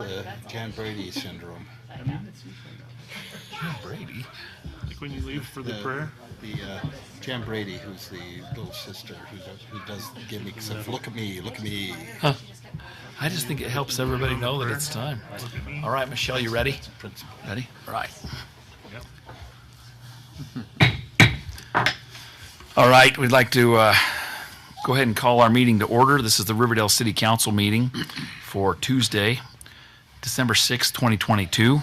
The Jan Brady syndrome. Jan Brady? Like when you leave for the prayer? The Jan Brady, who's the little sister who does gimmicks of look at me, look at me. Huh. I just think it helps everybody know that it's time. All right, Michelle, you ready? Principal. Ready? All right. All right, we'd like to go ahead and call our meeting to order. This is the Riverdale City Council meeting for Tuesday, December 6, 2022.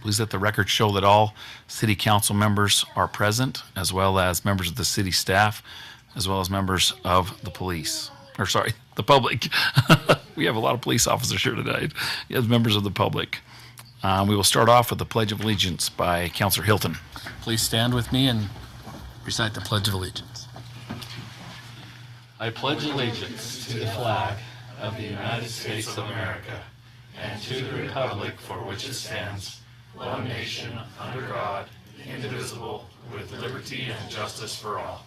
Please let the record show that all city council members are present, as well as members of the city staff, as well as members of the police. The public. We have a lot of police officers here tonight, as members of the public. We will start off with the Pledge of Allegiance by Councilor Hilton. Please stand with me and recite the Pledge of Allegiance. I pledge allegiance to the flag of the United States of America and to the republic for which it stands, one nation, under God, indivisible, with liberty and justice for all.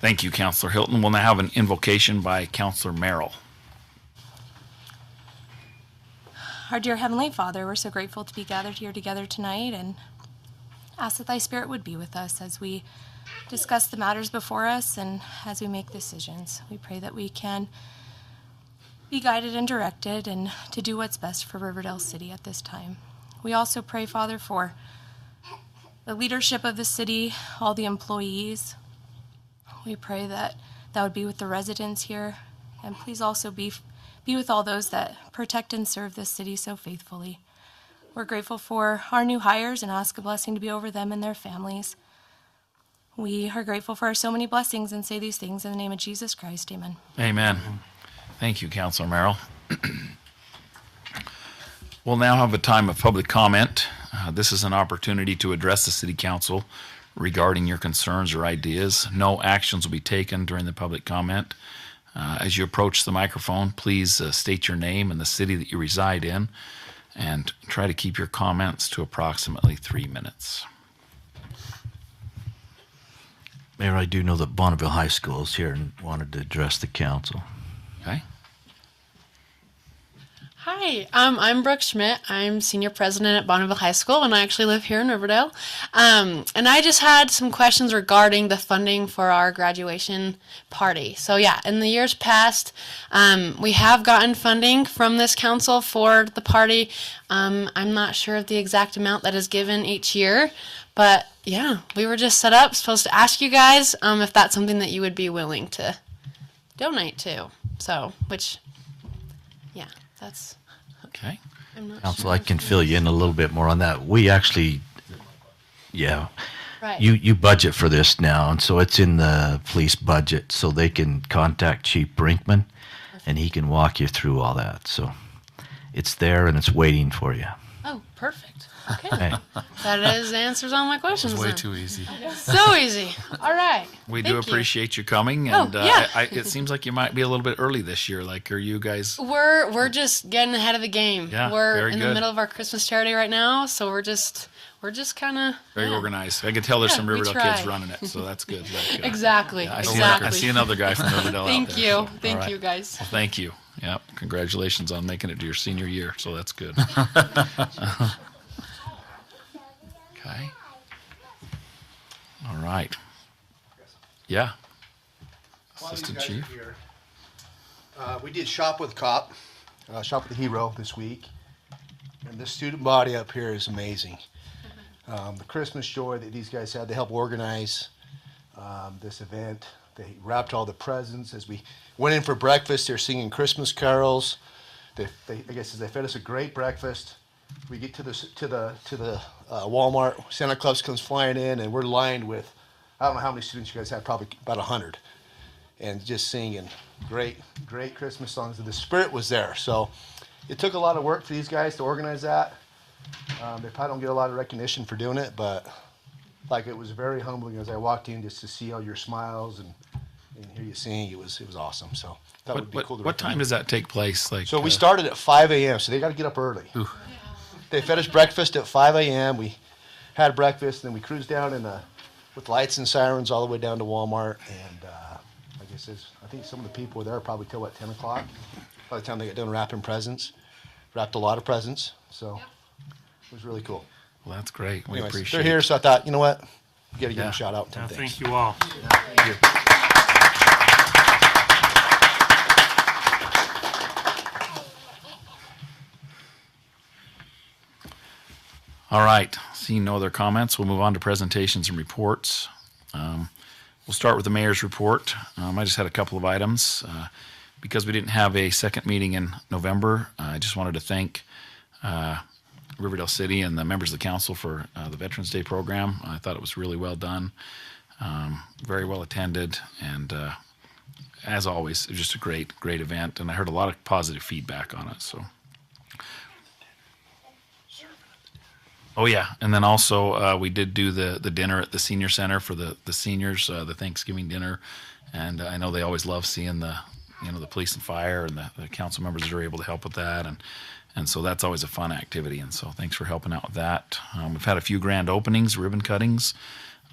Thank you, Councilor Hilton. We'll now have an invocation by Councilor Merrill. Our dear Heavenly Father, we're so grateful to be gathered here together tonight and ask that Thy Spirit would be with us as we discuss the matters before us and as we make decisions. We pray that we can be guided and directed and to do what's best for Riverdale City at this time. We also pray, Father, for the leadership of the city, all the employees. We pray that that would be with the residents here, and please also be with all those that protect and serve this city so faithfully. We're grateful for our new hires and ask a blessing to be over them and their families. We are grateful for so many blessings and say these things in the name of Jesus Christ. Amen. Amen. Thank you, Councilor Merrill. We'll now have a time of public comment. This is an opportunity to address the City Council regarding your concerns or ideas. No actions will be taken during the public comment. As you approach the microphone, please state your name and the city that you reside in, and try to keep your comments to approximately 3 minutes. Mayor, I do know that Bonneville High School is here and wanted to address the council. Okay. Hi, I'm Brooke Schmidt. I'm senior president at Bonneville High School, and I actually live here in Riverdale. And I just had some questions regarding the funding for our graduation party. So yeah, in the years past, we have gotten funding from this council for the party. I'm not sure of the exact amount that is given each year, but yeah, we were just set up, supposed to ask you guys if that's something that you would be willing to donate to. So, yeah, that's... Okay. Council, sure I can fill you in a little bit more on that. We actually, Right. you budget for this now, and so it's in the police budget, so they can contact Chief Brinkman, and he can walk you through all that. So it's there and it's waiting for you. Oh, perfect. Okay. Okay. That answers all my questions. It's way then. too easy. So easy. All right. We Thank do you. appreciate you coming, and yeah. it seems like you might be a little bit early this year. Like, are you guys... We're just getting ahead of the game. Yeah, we're very in good. the middle of our Christmas charity right now, so we're just kind of Very organized. I can tell there's some we Riverdale try. kids running it, so that's good. Like, exactly. I exactly. see another guy from Riverdale out Thank there. you. So, Thank all right. you, guys. Well, thank you. Yep. Congratulations on making it to your senior year. So that's good. Okay. All right. Yeah. Assistant Chief. We did Shop with Cop, Shop with the Hero this week. And this student body up here is amazing. The Christmas joy that these guys had to help organize this event. They wrapped all the presents. As we went in for breakfast, they're singing Christmas carols. I guess they fed us a great breakfast. We get to the Walmart. Santa Claus comes flying in, and we're lined with, I don't know how many students you guys had, probably about 100, and just singing great Christmas songs. And the spirit was there. So it took a lot of work for these guys to organize that. They probably don't get a lot of recognition for doing it, but like it was very humbling as I walked in just to see all your smiles and hear you sing. It was awesome. So that would be cool to What time does that take place? Like, So we started at 5 a.m., so they got to get up early. Ooh. They fed us breakfast at 5 a.m. We had breakfast, and then we cruised down in the with lights and sirens all the way down to Walmart. And like I said, I think some of the people were there probably till, 10 o'clock? By the time they got done wrapping presents. Wrapped a lot of presents. So it was really cool. Well, that's great. We Anyways, appreciate they're here, so I thought, you know what? We got to give them Yeah. a shout out. Yeah, Thanks. thank you all. All right. Seeing no other comments, we'll move on to presentations and reports. We'll start with the mayor's report. I just had a couple of items. Because we didn't have a second meeting in November, I just wanted to thank Riverdale City and the members of the council for the Veterans Day program. I thought it was really well done, very well attended, and as always, it was just a great event, and I heard a lot of positive feedback on it. So. Oh yeah, and then also we did do the dinner at the senior center for the seniors, the Thanksgiving dinner, and I know they always love seeing the police and fire and the council members that are able to help with that, and so that's always a fun activity, and so thanks for helping out with that. We've had a few grand openings, ribbon cuttings,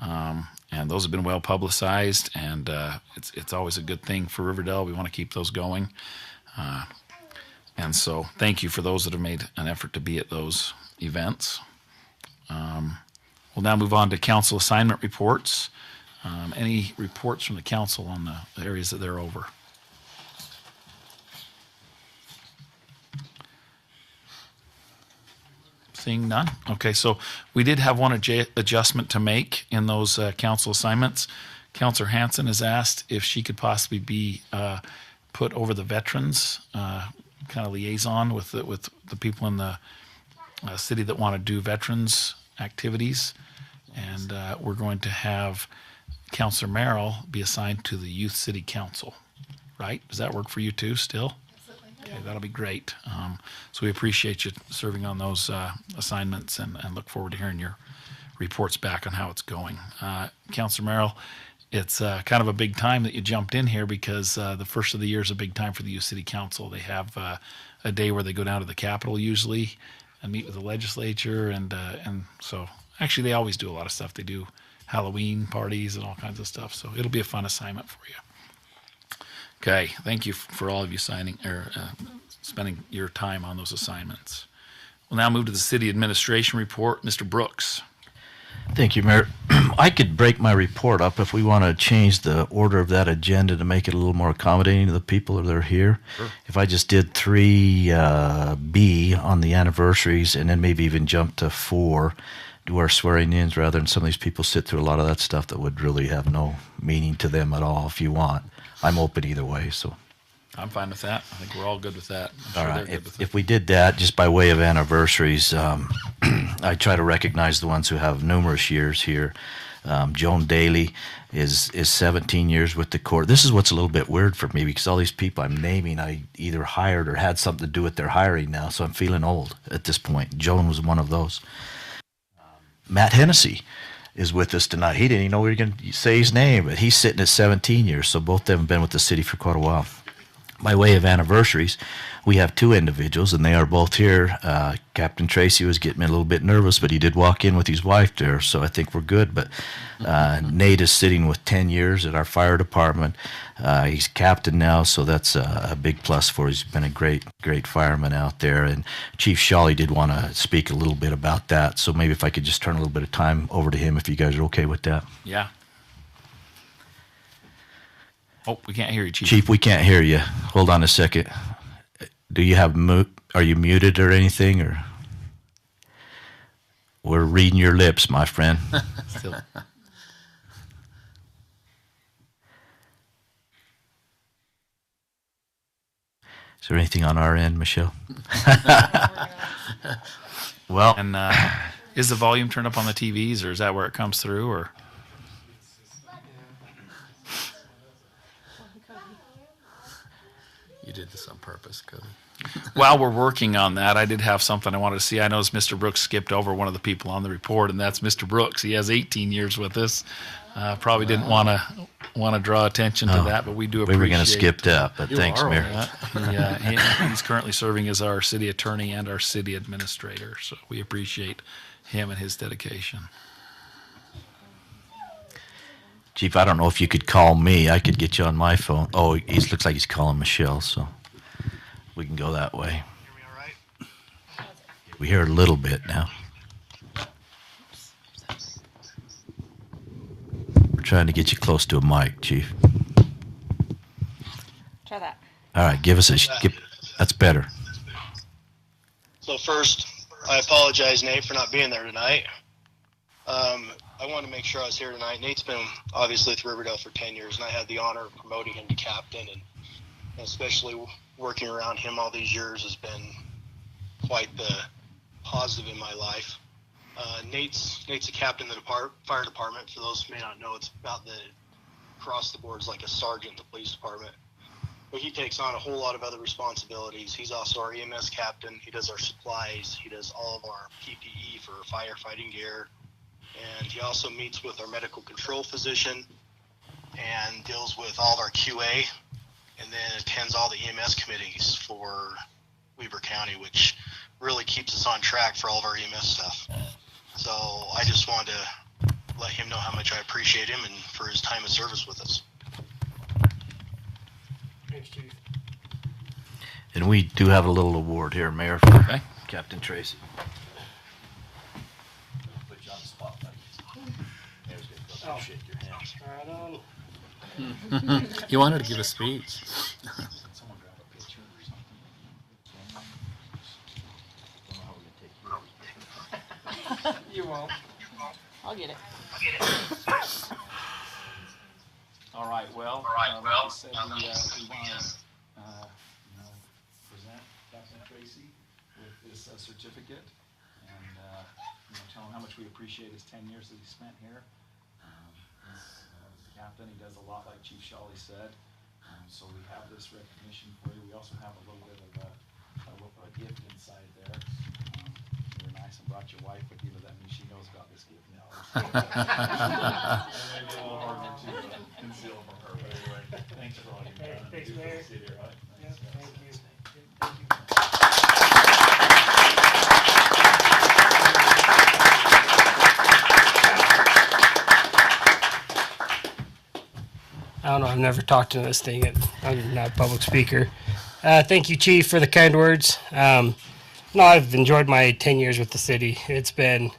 and those have been well publicized, and it's always a good thing for Riverdale. We want to keep those going, and so thank you for those that have made an effort to be at those events. We'll now move on to council assignment reports. Any reports from the council on the areas that they're over? Seeing none? Okay, so we did have one adjustment to make in those council assignments. Councilor Hanson has asked if she could possibly be put over the veterans kind of liaison with the people in the city that want to do veterans activities, and we're going to have Councilor Merrill be assigned to the Youth City Council. Right? Does that work for you too still? Okay, that'll be great. So we appreciate you serving on those assignments and look forward to hearing your reports back on how it's going. Councilor Merrill, it's kind of a big time that you jumped in here because the first of the year is a big time for the Youth City Council. They have a day where they go down to the Capitol usually and meet with the legislature, and so actually they always do a lot of stuff. They do Halloween parties and all kinds of stuff, so it'll be a fun assignment for you. Okay, thank you for all of you signing or spending your time on those assignments. We'll now move to the city administration report. Mr. Brooks. Thank you, Mayor. I could break my report up if we want to change the order of that agenda to make it a little more accommodating to the people that are here. Sure. If I just did 3B on the anniversaries and then maybe even jump to 4, do our swearing-ins rather than some of these people sit through a lot of that stuff that would really have no meaning to them at all if you want. I'm open either way, so. I'm fine with that. I think we're all good with that. I'm sure All they're right. good with it. If we did that, just by way of anniversaries, I try to recognize the ones who have numerous years here. Joan Daly is 17 years with the court. This is what's a little bit weird for me because all these people I'm naming, I either hired or had something to do with their hiring now, so I'm feeling old at this point. Joan was one of those. Matt Hennessy is with us tonight. He didn't even know we were going to say his name, but he's sitting at 17 years, so both of them have been with the city for quite a while. By way of anniversaries, we have 2 individuals, and they are both here. Captain Tracy was getting me a little bit nervous, but he did walk in with his wife there, so I think we're good. But Nate is sitting with 10 years at our fire department. He's captain now, so that's a big plus for him. He's been a great fireman out there. And Chief Shawley did want to speak a little bit about that, so maybe if I could just turn a little bit of time over to him, if you guys are okay with that. Yeah. Oh, we can't hear you, Chief. Chief, we can't hear you. Hold on a second. Do you have are you muted or anything, or? We're reading your lips, my friend. Still. Is there anything on our end, Michelle? Well, And is the volume turned up on the TVs, or is that where it comes through, or? You did this on purpose, Cody. While we're working on that, I did have something I wanted to see. I noticed Mr. Brooks skipped over one of the people on the report, and that's Mr. Brooks. He has 18 years with us. Probably didn't want to draw attention to that, but we do we appreciate. were going to skip that, but thanks, Mayor. He's currently serving as our city attorney and our city administrator, so we appreciate him and his dedication. Chief, I don't know if you could call me. I could get you on my phone. Oh, he looks like he's calling Michelle, so we can go that way. Hear me all right? We hear a little bit now. We're trying to get you close to a mic, Chief. Try that. All right, give us a. That's better. So first, I apologize, Nate, for not being there tonight. I wanted to make sure I was here tonight. Nate's been obviously with Riverdale for 10 years, and I had the honor of promoting him to captain, and especially working around him all these years has been quite the positive in my life. Nate's a captain of the fire department. For those who may not know, it's about across the board is like a sergeant in the police department. But he takes on a whole lot of other responsibilities. He's also our EMS captain. He does our supplies. He does all of our PPE for firefighting gear. And he also meets with our medical control physician and deals with all of our QA, and then attends all the EMS committees for Weber County, which really keeps us on track for all of our EMS stuff. So I just wanted to let him know how much I appreciate him and for his time of service with us. Thanks, Chief. And we do have a little award here, Mayor, for Okay. Captain Tracy. Shake your hands. Right on. You wanted to give a speech. You won't. I'll get it. All right, well, like I said, we want to present Captain Tracy with this certificate and tell him how much we appreciate his 10 years that he spent here. He's the captain. He does a lot like Chief Shawley said. So we have this recognition for you. We also have a little bit of a gift inside there. You're nice and brought your wife with you, but that means she knows about this gift now. And maybe a little harder to conceal from her, but anyway, thanks for all you've done. Thanks, Good to Mayor. see you here, right? Yep, Thanks. thank you. Thank you. I don't know. I've never talked in this thing. I'm not a public speaker. Thank you, Chief, for the kind words. No, I've enjoyed my 10 years with the city. It's been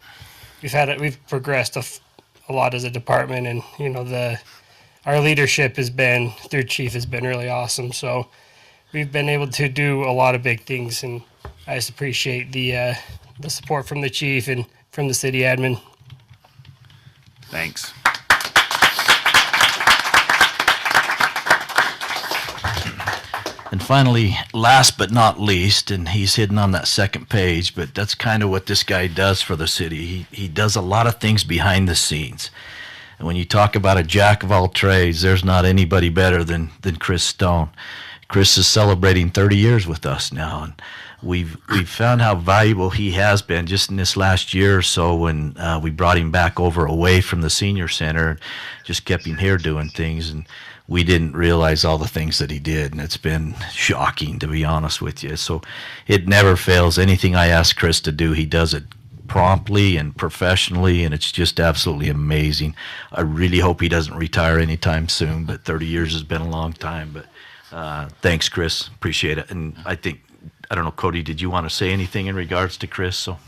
we've progressed a lot as a department, and our leadership has been through Chief has been really awesome. So we've been able to do a lot of big things, and I just appreciate the support from the Chief and from the city admin. Thanks. And finally, last but not least, and he's hidden on that second page, but that's kind of what this guy does for the city. He does a lot of things behind the scenes. And when you talk about a jack of all trades, there's not anybody better than Chris Stone. Chris is celebrating 30 years with us now, and we've found how valuable he has been just in this last year or so when we brought him back over away from the senior center, just kept him here doing things, and we didn't realize all the things that he did, and it's been shocking, to be honest with you. So it never fails. Anything I ask Chris to do, he does it promptly and professionally, and it's just absolutely amazing. I really hope he doesn't retire anytime soon, but 30 years has been a long time. But thanks, Chris. Appreciate it. And I don't know, Cody, did you want to say anything in regards to Chris? So.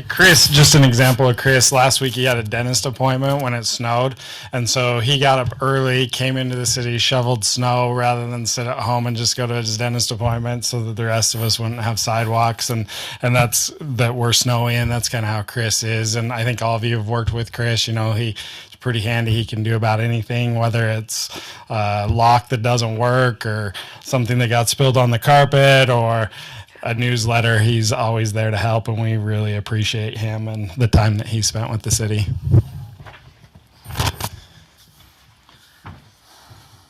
Chris, just an example of Chris, last week he had a dentist appointment when it snowed, and so he got up early, came into the city, shoveled snow rather than sit at home and just go to his dentist appointment so that the rest of us wouldn't have sidewalks, and that we're snowy, and that's kind of how Chris is. And I think all of you have worked with Chris. He's pretty handy. He can do about anything, whether it's a lock that doesn't work or something that got spilled on the carpet or a newsletter. He's always there to help, and we really appreciate him and the time that he spent with the city.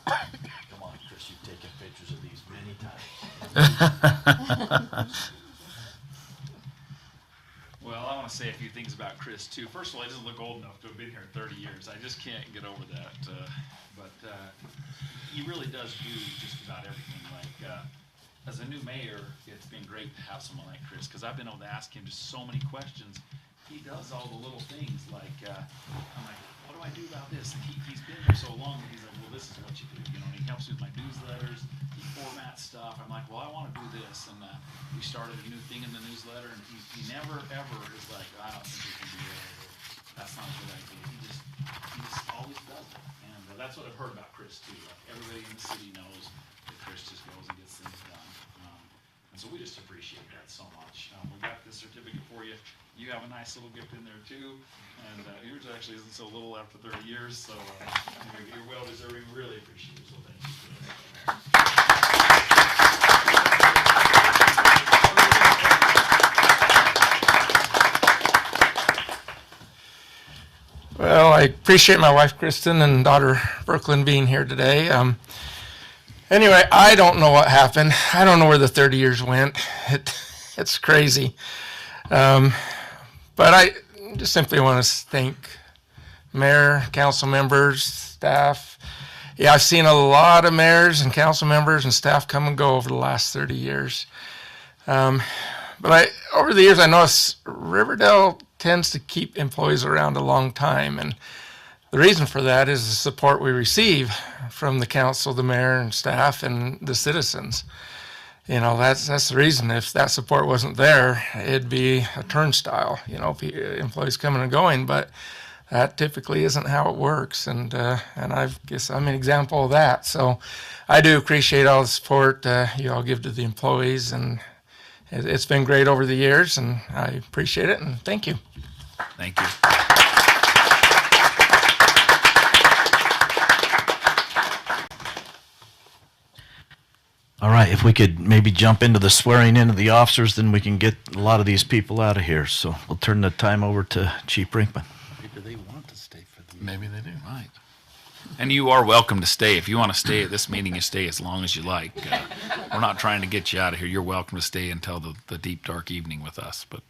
Come on, Chris, you've taken pictures of these many times. Well, I want to say a few things about Chris, too. First of all, he doesn't look old enough to have been here 30 years. I just can't get over that. But he really does do just about everything. As a new mayor, it's been great to have someone like Chris, because I've been able to ask him just so many questions, he does all the little things like, I'm like, what do I do about this? And he's been there so long that he's like, well, this is what you do. You know, and he helps me with my newsletters, he formats stuff. I'm like, well, I want to do this. And we started a new thing in the newsletter, and he never, ever is like, I don't think we can do that. Or, that's not a good idea. He just always does it. And that's what I've heard about Chris, too. Like, everybody in the city knows that Chris just goes and gets things done. And so we just appreciate that so much. We got this certificate for you. You have a nice little gift in there too, and yours actually isn't so little after 30 years, so you're well deserving. Really appreciate it, so thank you for that. Well, I appreciate my wife Kristen and daughter Brooklyn being here today. Anyway, I don't know what happened. I don't know where the 30 years went. It's crazy. But I just simply want to thank mayor, council members, staff. Yeah, I've seen a lot of mayors and council members and staff come and go over the last 30 years. But over the years, I noticed Riverdale tends to keep employees around a long time. And the reason for that is the support we receive from the council, the mayor and staff, and the citizens. You know, that's the reason. If that support wasn't there, it'd be a turnstile, you know, employees coming and going, but that typically isn't how it works. And I guess I'm an example of that. So I do appreciate all the support you all give to the employees, and it's been great over the years, and I appreciate it, and thank you. Thank you. All right, if we could maybe jump into the swearing in of the officers, then we can get a lot of these people out of here. So we'll turn the time over to Chief Brinkman. Maybe they want to stay for the Maybe they do. Right. And you are welcome to stay. If you want to stay at this meeting, you stay as long as you like. We're not trying to get you out of here. You're welcome to stay until the deep, dark evening with us. But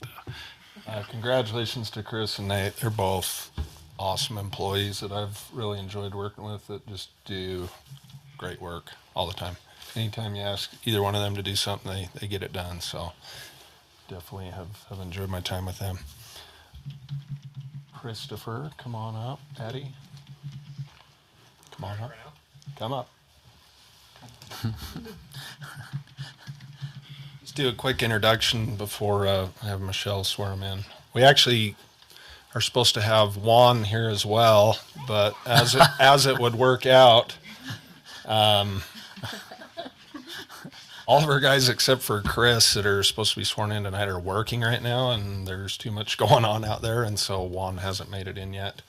congratulations to Chris and Nate. They're both awesome employees that I've really enjoyed working with, that just do great work all the time. Anytime you ask either one of them to do something, they get it done. So definitely have enjoyed my time with them. Christopher, come on up. Eddie, come on up. Come up. Let's do a quick introduction before I have Michelle swear him in. We actually are supposed to have Juan here as well, but as it would work out, all of our guys except for Chris that are supposed to be sworn in tonight are working right now, and there's too much going on out there, and so Juan hasn't made it in yet.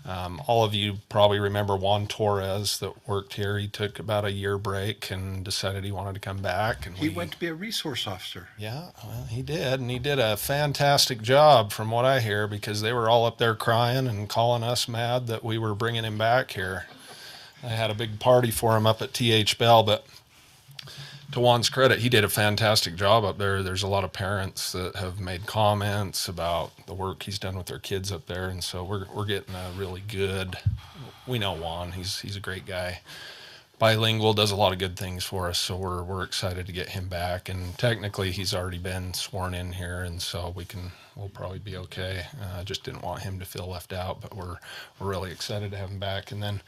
All of you probably remember Juan Torres that worked here. He took about a year break and decided he wanted to come back. And He went to be a resource officer. Yeah, well, he did, and he did a fantastic job from what I hear, because they were all up there crying and calling us mad that we were bringing him back here. I had a big party for him up at TH Bell, but to Juan's credit, he did a fantastic job up there. There's a lot of parents that have made comments about the work he's done with their kids up there, and so we're getting a really good. We know Juan; he's a great guy. Bilingual, does a lot of good things for us, so we're excited to get him back. And technically, he's already been sworn in here, and so we'll probably be okay. I just didn't want him to feel left out, but we're really excited to have him back. And then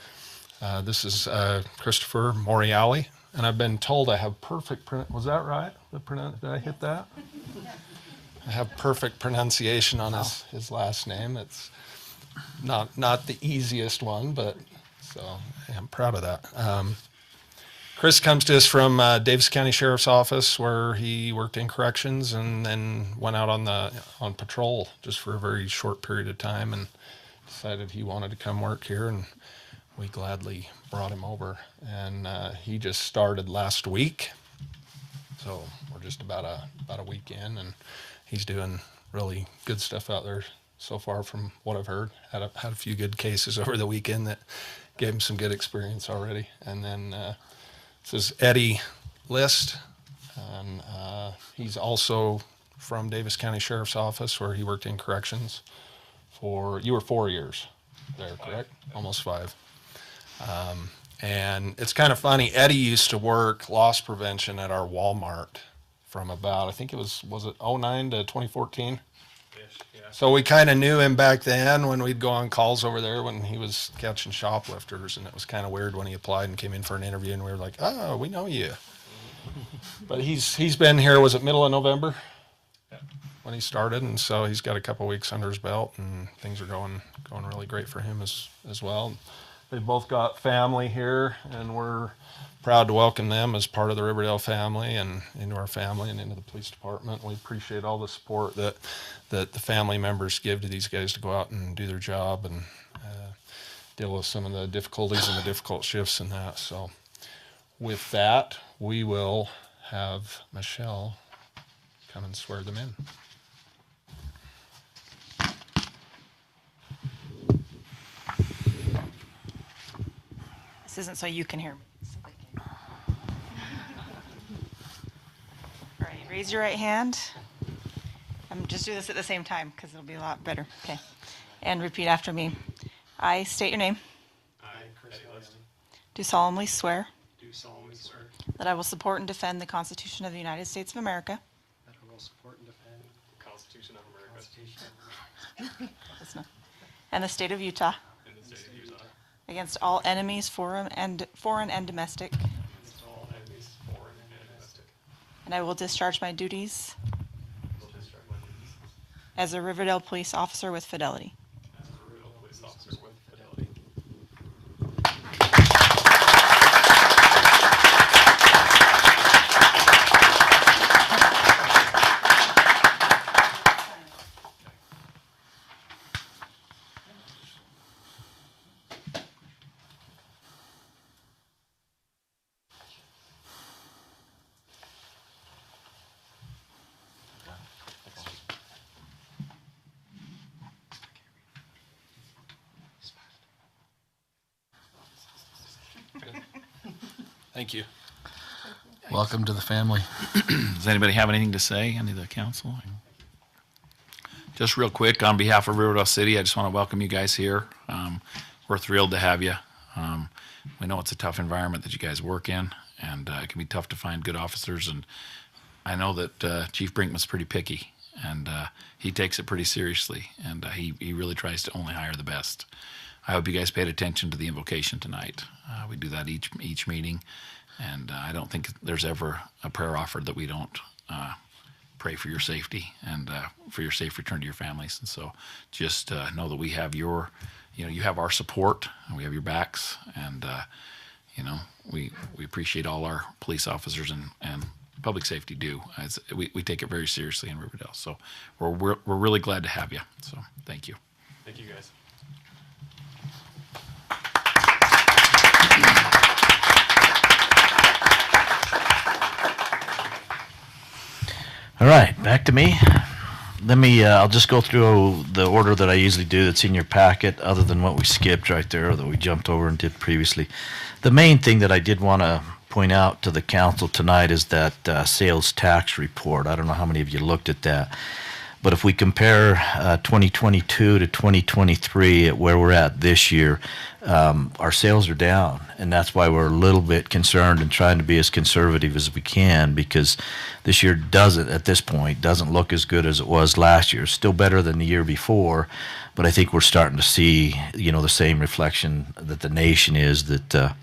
this is Christopher Moriali. And I've been told I have perfect, was that right? Did I hit that? I have perfect pronunciation on his last name. It's not the easiest one, but so yeah, I'm proud of that. Chris comes to us from Davis County Sheriff's Office, where he worked in corrections and then went out on patrol just for a very short period of time, and decided he wanted to come work here, and we gladly brought him over. And he just started last week, so we're just about a week in, and he's doing really good stuff out there so far from what I've heard. Had a few good cases over the weekend that gave him some good experience already. And then this is Eddie List, and he's also from Davis County Sheriff's Office, where he worked in corrections you were 4 years there, correct? Almost 5. And it's kind of funny. Eddie used to work loss prevention at our Walmart from about, I think it was it 09 to 2014? So we kind of knew him back then when we'd go on calls over there when he was catching shoplifters, and it was kind of weird when he applied and came in for an interview, and we were like, "Oh, we know you." But he's been here. Was it middle of November when he started, and so he's got a couple weeks under his belt, and things are going really great for him as well. They've both got family here, and we're proud to welcome them as part of the Riverdale family and into our family and into the police department. We appreciate all the support that the family members give to these guys to go out and do their job and deal with some of the difficulties and the difficult shifts and that. So with that, we will have Michelle come and swear them in. This isn't so you can hear me. All right, raise your right hand. I'm just do this at the same time because it'll be a lot better. Okay. And repeat after me. I state your name. I, Chris Weston, Do solemnly swear do solemnly swear that I will support and defend the Constitution of the United States of America. that I will support and defend the Constitution of America Listen up. And the state of Utah and the state of Utah against all enemies, foreign and domestic. against all enemies, foreign and domestic. And I will discharge my duties Will discharge my duties as a Riverdale police officer with fidelity. as a Riverdale police officer with fidelity. Thank you. Welcome to the family. Does anybody have anything to say? Any of the council? Just real quick, on behalf of Riverdale City, I just want to welcome you guys here. We're thrilled to have you. We know it's a tough environment that you guys work in, and it can be tough to find good officers. And I know that Chief Brinkman's pretty picky, and he takes it pretty seriously, and he really tries to only hire the best. I hope you guys paid attention to the invocation tonight. We do that each meeting, and I don't think there's ever a prayer offered that we don't pray for your safety and for your safe return to your families. And so just know that we have you have our support, and we have your backs, and we appreciate all our police officers and public safety do. We take it very seriously in Riverdale. So we're really glad to have you. So thank you. Thank you, guys. All right, back to me. I'll just go through the order that I usually do that's in your packet, other than what we skipped right there or that we jumped over and did previously. The main thing that I did want to point out to the council tonight is that sales tax report. I don't know how many of you looked at that. But if we compare 2022 to 2023 at where we're at this year, our sales are down. And that's why we're a little bit concerned and trying to be as conservative as we can, because this year at this point, doesn't look as good as it was last year. Still better than the year before, but I think we're starting to see, the same reflection that the nation is, that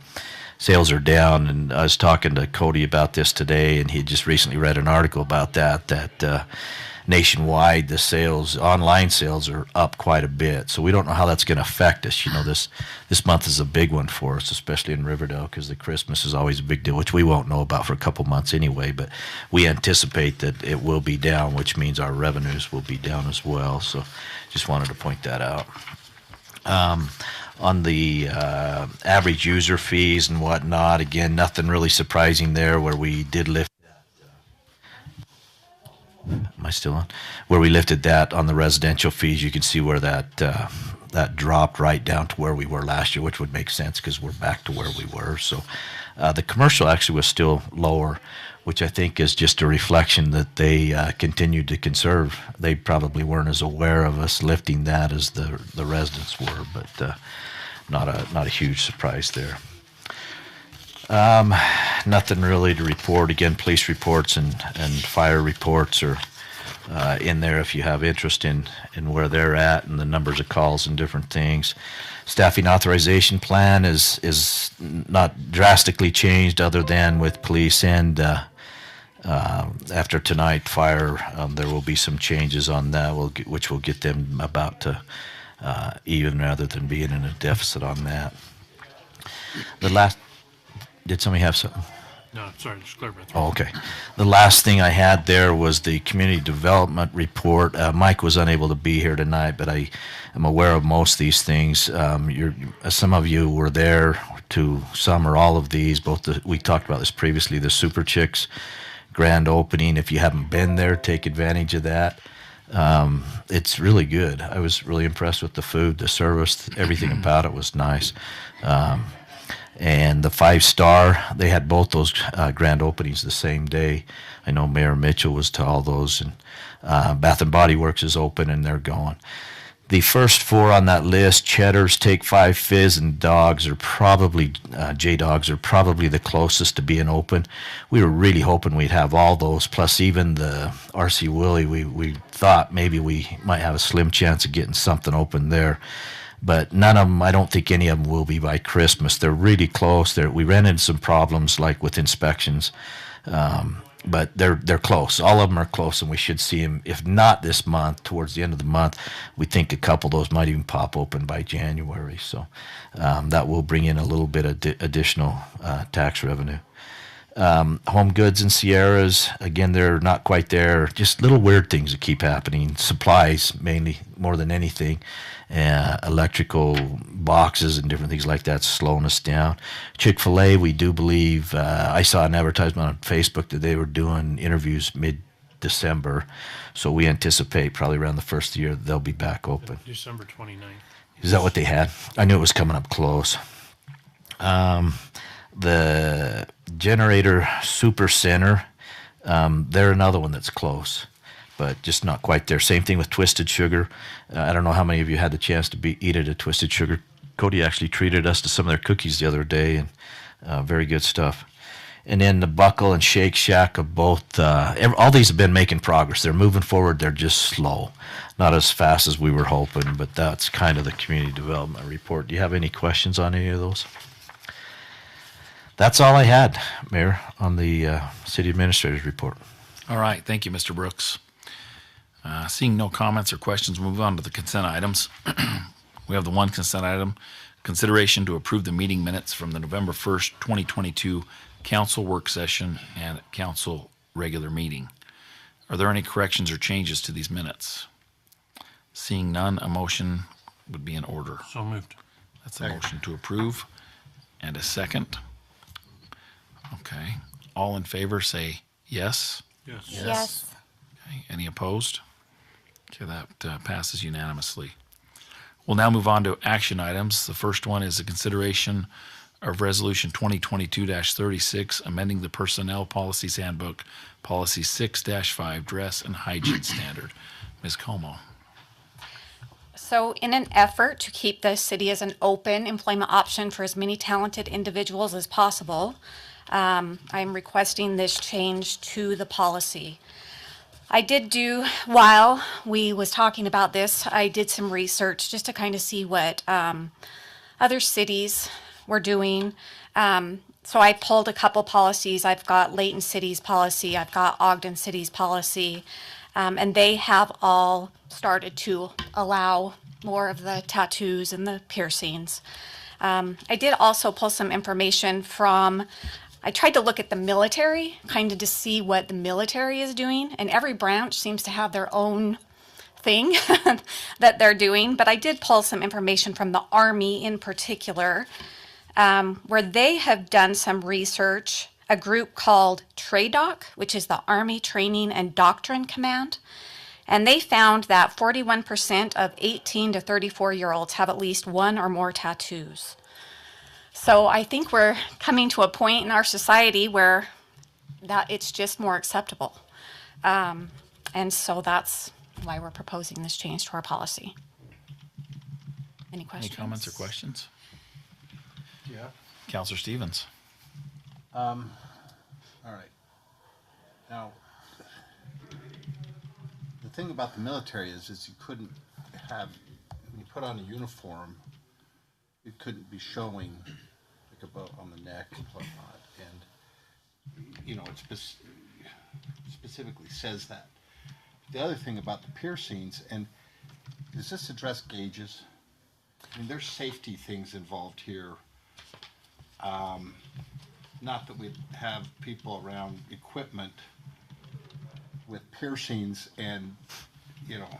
sales are down. And I was talking to Cody about this today, and he just recently read an article about that nationwide, the online sales are up quite a bit. So we don't know how that's going to affect us. This month is a big one for us, especially in Riverdale, because the Christmas is always a big deal, which we won't know about for a couple months anyway. But we anticipate that it will be down, which means our revenues will be down as well. So just wanted to point that out. On the average user fees and whatnot, again, nothing really surprising there, where we did lift. Am I still on? Where we lifted that on the residential fees, you can see where that dropped right down to where we were last year, which would make sense because we're back to where we were. So the commercial actually was still lower, which I think is just a reflection that they continued to conserve. They probably weren't as aware of us lifting that as the residents were, but not a huge surprise there. Nothing really to report. Again, police reports and fire reports are in there if you have interest in where they're at and the numbers of calls and different things. Staffing authorization plan is not drastically changed other than with police and after tonight fire, there will be some changes on that, which will get them about to even rather than being in a deficit on that. Did somebody have something? No, sorry, just clear my throat. Oh, okay. The last thing I had there was the community development report. Mike was unable to be here tonight, but I am aware of most of these things. Some of you were there to some or all of these. We talked about this previously, the Super Chicks grand opening. If you haven't been there, take advantage of that. It's really good. I was really impressed with the food, the service, everything about it was nice. And the 5-star, they had both those grand openings the same day. I know Mayor Mitchell was to all those, and Bath and Body Works is open and they're going. The first 4 on that list, Cheddar's, Take 5 Fizz, and Dogs are probably, J-Dogs are probably the closest to being open. We were really hoping we'd have all those, plus even the RC Willie, we thought maybe we might have a slim chance of getting something open there. But none of them, I don't think any of them will be by Christmas. They're really close. We ran into some problems like with inspections, but they're close. All of them are close, and we should see them, if not this month, towards the end of the month. We think a couple of those might even pop open by January. So that will bring in a little bit of additional tax revenue. Home Goods and Sierras, again, they're not quite there. Just little weird things that keep happening. Supplies, mainly, more than anything. Electrical boxes and different things like that slowing us down. Chick-fil-A, we do believe, I saw an advertisement on Facebook that they were doing interviews mid-December. So we anticipate probably around the first of the year they'll be back open. December 29th. Is that what they had? I knew it was coming up close. The Generator Super Center, they're another one that's close, but just not quite there. Same thing with Twisted Sugar. I don't know how many of you had the chance to eat at a Twisted Sugar. Cody actually treated us to some of their cookies the other day, and very good stuff. And then the Buckle and Shake Shack of both, all these have been making progress. They're moving forward. They're just slow. Not as fast as we were hoping, but that's kind of the community development report. Do you have any questions on any of those? That's all I had, Mayor, on the city administrator's report. All right. Thank you, Mr. Brooks. Seeing no comments or questions, we'll move on to the consent items. We have the one consent item, consideration to approve the meeting minutes from the November 1st, 2022 council work session and council regular meeting. Are there any corrections or changes to these minutes? Seeing none, a motion would be in order. So moved. That's a motion to approve. And a second. Okay. All in favor say yes. Yes. Yes. Okay. Any opposed? Okay, that passes unanimously. We'll now move on to action items. The first one is a consideration of Resolution 2022-36, amending the Personnel Policies Handbook, Policy 6-5, Dress and Hygiene Standard. Ms. Como. So in an effort to keep the city as an open employment option for as many talented individuals as possible, I'm requesting this change to the policy. While we was talking about this, I did some research just to kind of see what other cities were doing. So I pulled a couple policies. I've got Layton City's policy. I've got Ogden City's policy. And they have all started to allow more of the tattoos and the piercings. I did also pull some information I tried to look at the military, kind of to see what the military is doing, and every branch seems to have their own thing that they're doing. But I did pull some information from the Army in particular, where they have done some research, a group called TRADOC, which is the Army Training and Doctrine Command. And they found that 41% of 18 to 34-year-olds have at least one or more tattoos. So I think we're coming to a point in our society where that it's just more acceptable. And so that's why we're proposing this change to our policy. Any questions? Any comments or questions? Yeah. Councilor Stevens. All right. Now, thing about the military is you couldn't have, when you put on a uniform, it couldn't be showing like about on the neck and whatnot. And, you know, it specifically says that. The other thing about the piercings, and does this address gauges? I mean, there's safety things involved here. Not that we have people around equipment with piercings and, you know,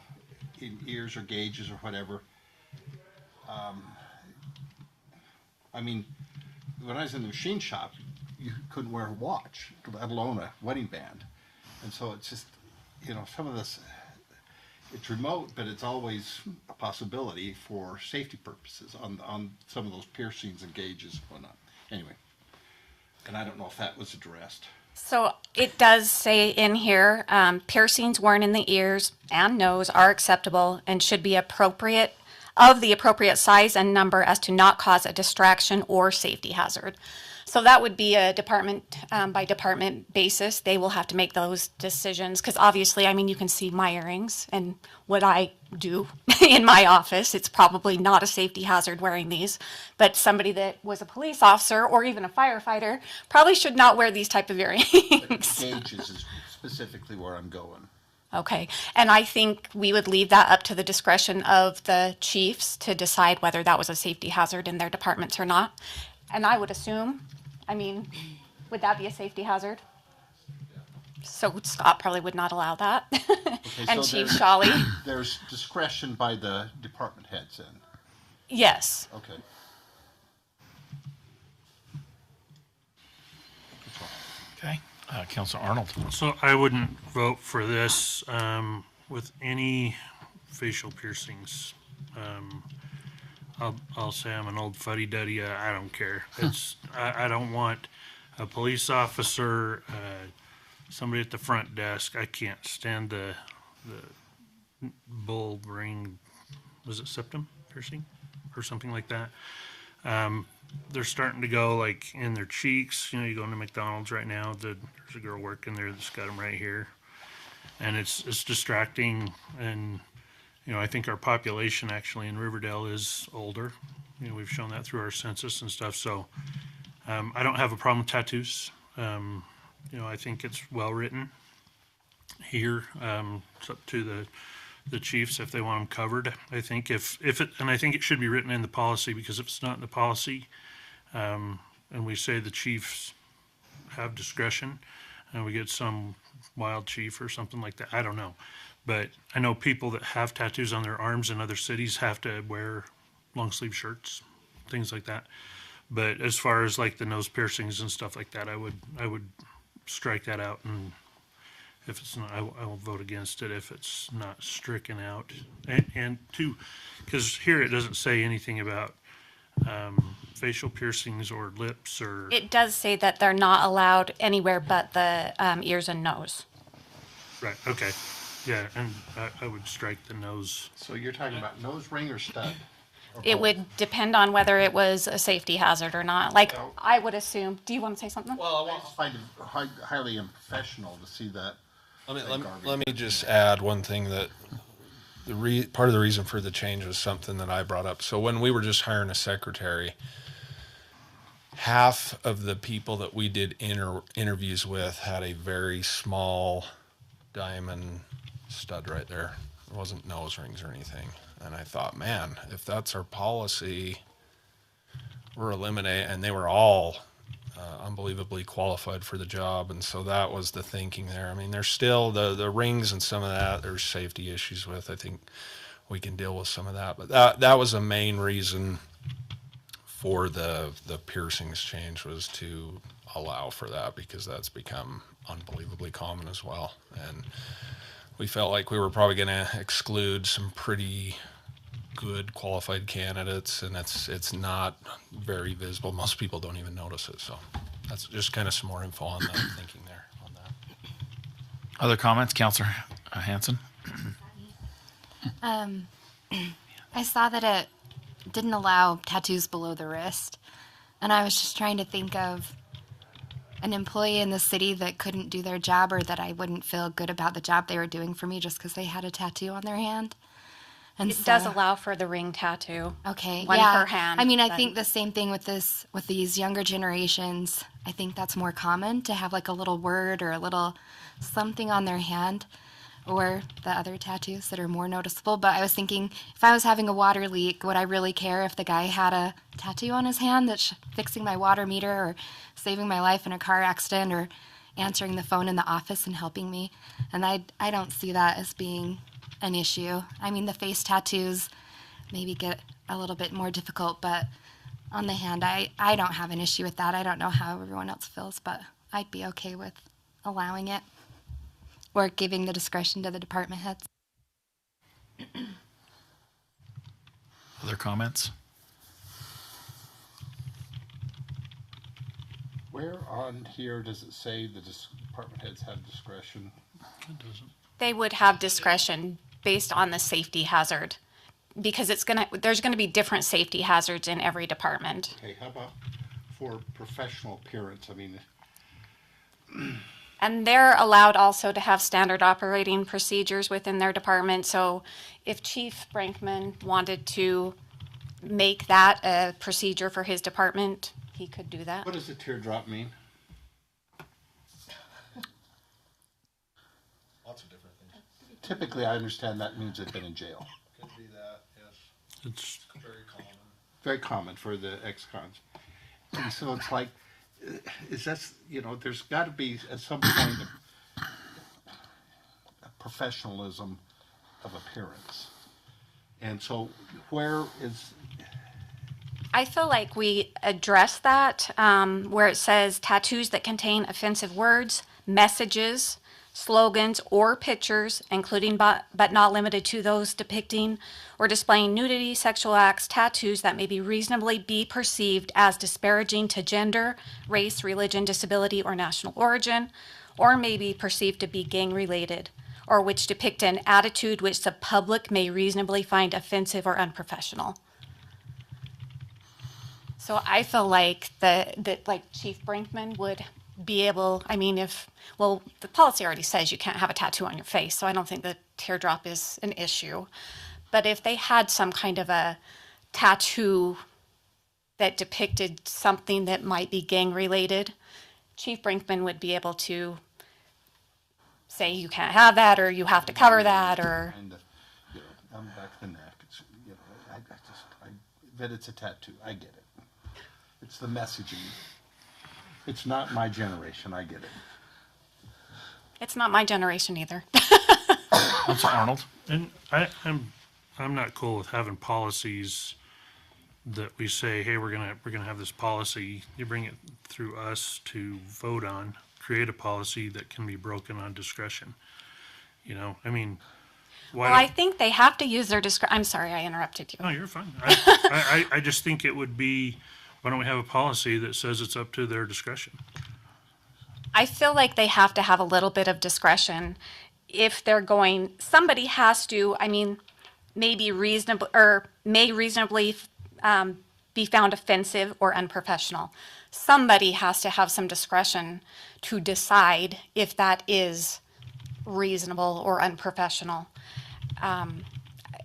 in ears or gauges or whatever. I mean, when I was in the machine shop, you couldn't wear a watch, let alone a wedding band. And so it's just, you know, some of this, it's remote, but it's always a possibility for safety purposes on some of those piercings and gauges and whatnot. Anyway, and I don't know if that was addressed. So it does say in here, piercings worn in the ears and nose are acceptable and should be appropriate, of the appropriate size and number as to not cause a distraction or safety hazard. So that would be a department by department basis. They will have to make those decisions because obviously, I mean, you can see my earrings and what I do in my office. It's probably not a safety hazard wearing these, but somebody that was a police officer or even a firefighter probably should not wear these type of earrings. Gauges is specifically where I'm going. Okay, and I think we would leave that up to the discretion of the chiefs to decide whether that was a safety hazard in their departments or not. And I would assume, I mean, would that be a safety hazard? So Scott probably would not allow that. Okay, And so Chief there's- Shawley, There's discretion by the department heads then. yes. Okay. Okay. Councilor Arnold. So I wouldn't vote for this with any facial piercings. I'll say I'm an old fuddy-duddy. I don't care. I don't want a police officer, somebody at the front desk. I can't stand the bull ring. Was it septum piercing or something like that? They're starting to go like in their cheeks. You know, you go into McDonald's right now. There's a girl working there that's got them right here, and it's distracting. And you know, I think our population actually in Riverdale is older. You know, we've shown that through our census and stuff. So I don't have a problem with tattoos. You know, I think it's well written here. It's up to the chiefs if they want them covered. I think if it, and I think it should be written in the policy, because if it's not in the policy, and we say the chiefs have discretion, and we get some wild chief or something like that, I don't know. But I know people that have tattoos on their arms in other cities have to wear long sleeve shirts, things like that. But as far as like the nose piercings and stuff like that, I would strike that out, and if it's not, I will vote against it if it's not stricken out. And two, because here it doesn't say anything about facial piercings or lips or. It does say that they're not allowed anywhere but the ears and nose. Right. Okay. Yeah, and I would strike the nose. So you're talking about nose ring or stud? Or It both? would depend on whether it was a safety hazard or not. Like, I would assume, do you want to say something? Well, I just find it highly unprofessional to see that. Let me just add one thing that part of the reason for the change was something that I brought up. So when we were just hiring a secretary, half of the people that we did interviews with had a very small diamond stud right there. It wasn't nose rings or anything. And I thought, man, if that's our policy, we're eliminating, and they were all unbelievably qualified for the job. And so that was the thinking there. I mean, there's still the rings and some of that, there's safety issues with. I think we can deal with some of that. But that was the main reason for the piercings change, was to allow for that, because that's become unbelievably common as well. And we felt like we were probably going to exclude some pretty good qualified candidates, and it's not very visible. Most people don't even notice it. So that's just kind of some more info on that thinking there on that. Other comments, Councilor Hanson? I saw that it didn't allow tattoos below the wrist, and I was just trying to think of an employee in the city that couldn't do their job, or that I wouldn't feel good about the job they were doing for me just because they had a tattoo on their hand. And It does allow for the ring tattoo. Okay, One yeah. per hand. I mean, I but- think the same thing with these younger generations. I think that's more common to have like a little word or a little something on their hand, or the other tattoos that are more noticeable. But I was thinking, if I was having a water leak, would I really care if the guy had a tattoo on his hand that's fixing my water meter, or saving my life in a car accident, or answering the phone in the office and helping me? And I don't see that as being an issue. I mean, the face tattoos maybe get a little bit more difficult, but on the hand, I don't have an issue with that. I don't know how everyone else feels, but I'd be okay with allowing it, or giving the discretion to the department heads. Other comments? Where on here does it say the department heads have discretion? It doesn't. They would have discretion based on the safety hazard, because there's gonna be different safety hazards in every department. Okay, how about for professional appearance? I mean, And they're allowed also to have standard operating procedures within their department. So if Chief Brinkman wanted to make that a procedure for his department, he could do that. what does the teardrop mean? Lots of different things. Typically, I understand that means they've been in jail. Could be that, yes. It's Very common. Very common for the ex-cons. And so it's like, is that, there's got to be at some point a professionalism of appearance. And so where is, I feel like we address that where it says tattoos that contain offensive words, messages, slogans, or pictures, including but not limited to those depicting or displaying nudity, sexual acts, tattoos that may be reasonably be perceived as disparaging to gender, race, religion, disability, or national origin, or may be perceived to be gang-related, or which depict an attitude which the public may reasonably find offensive or unprofessional. So I feel like that Chief Brinkman would be able, I mean, the policy already says you can't have a tattoo on your face, so I don't think the teardrop is an issue. But if they had some kind of a tattoo that depicted something that might be gang related, Chief Brinkman would be able to say you can't have that, or you have to cover that, or. kind of, on the back of the neck, it's, that it's a tattoo, I get it. It's the messaging. It's not my generation, I get it. It's not my generation either. Councilor Arnold? And I'm not cool with having policies that we say, hey, we're gonna have this policy. You bring it through us to vote on, create a policy that can be broken on discretion. I mean, why? Well, I think they have to use their discretion. I'm sorry, I interrupted you. No, you're fine. I just think it would be, why don't we have a policy that says it's up to their discretion? I feel like they have to have a little bit of discretion if they're going, somebody has to, I mean, maybe reasonable, or may reasonably be found offensive or unprofessional. Somebody has to have some discretion to decide if that is reasonable or unprofessional.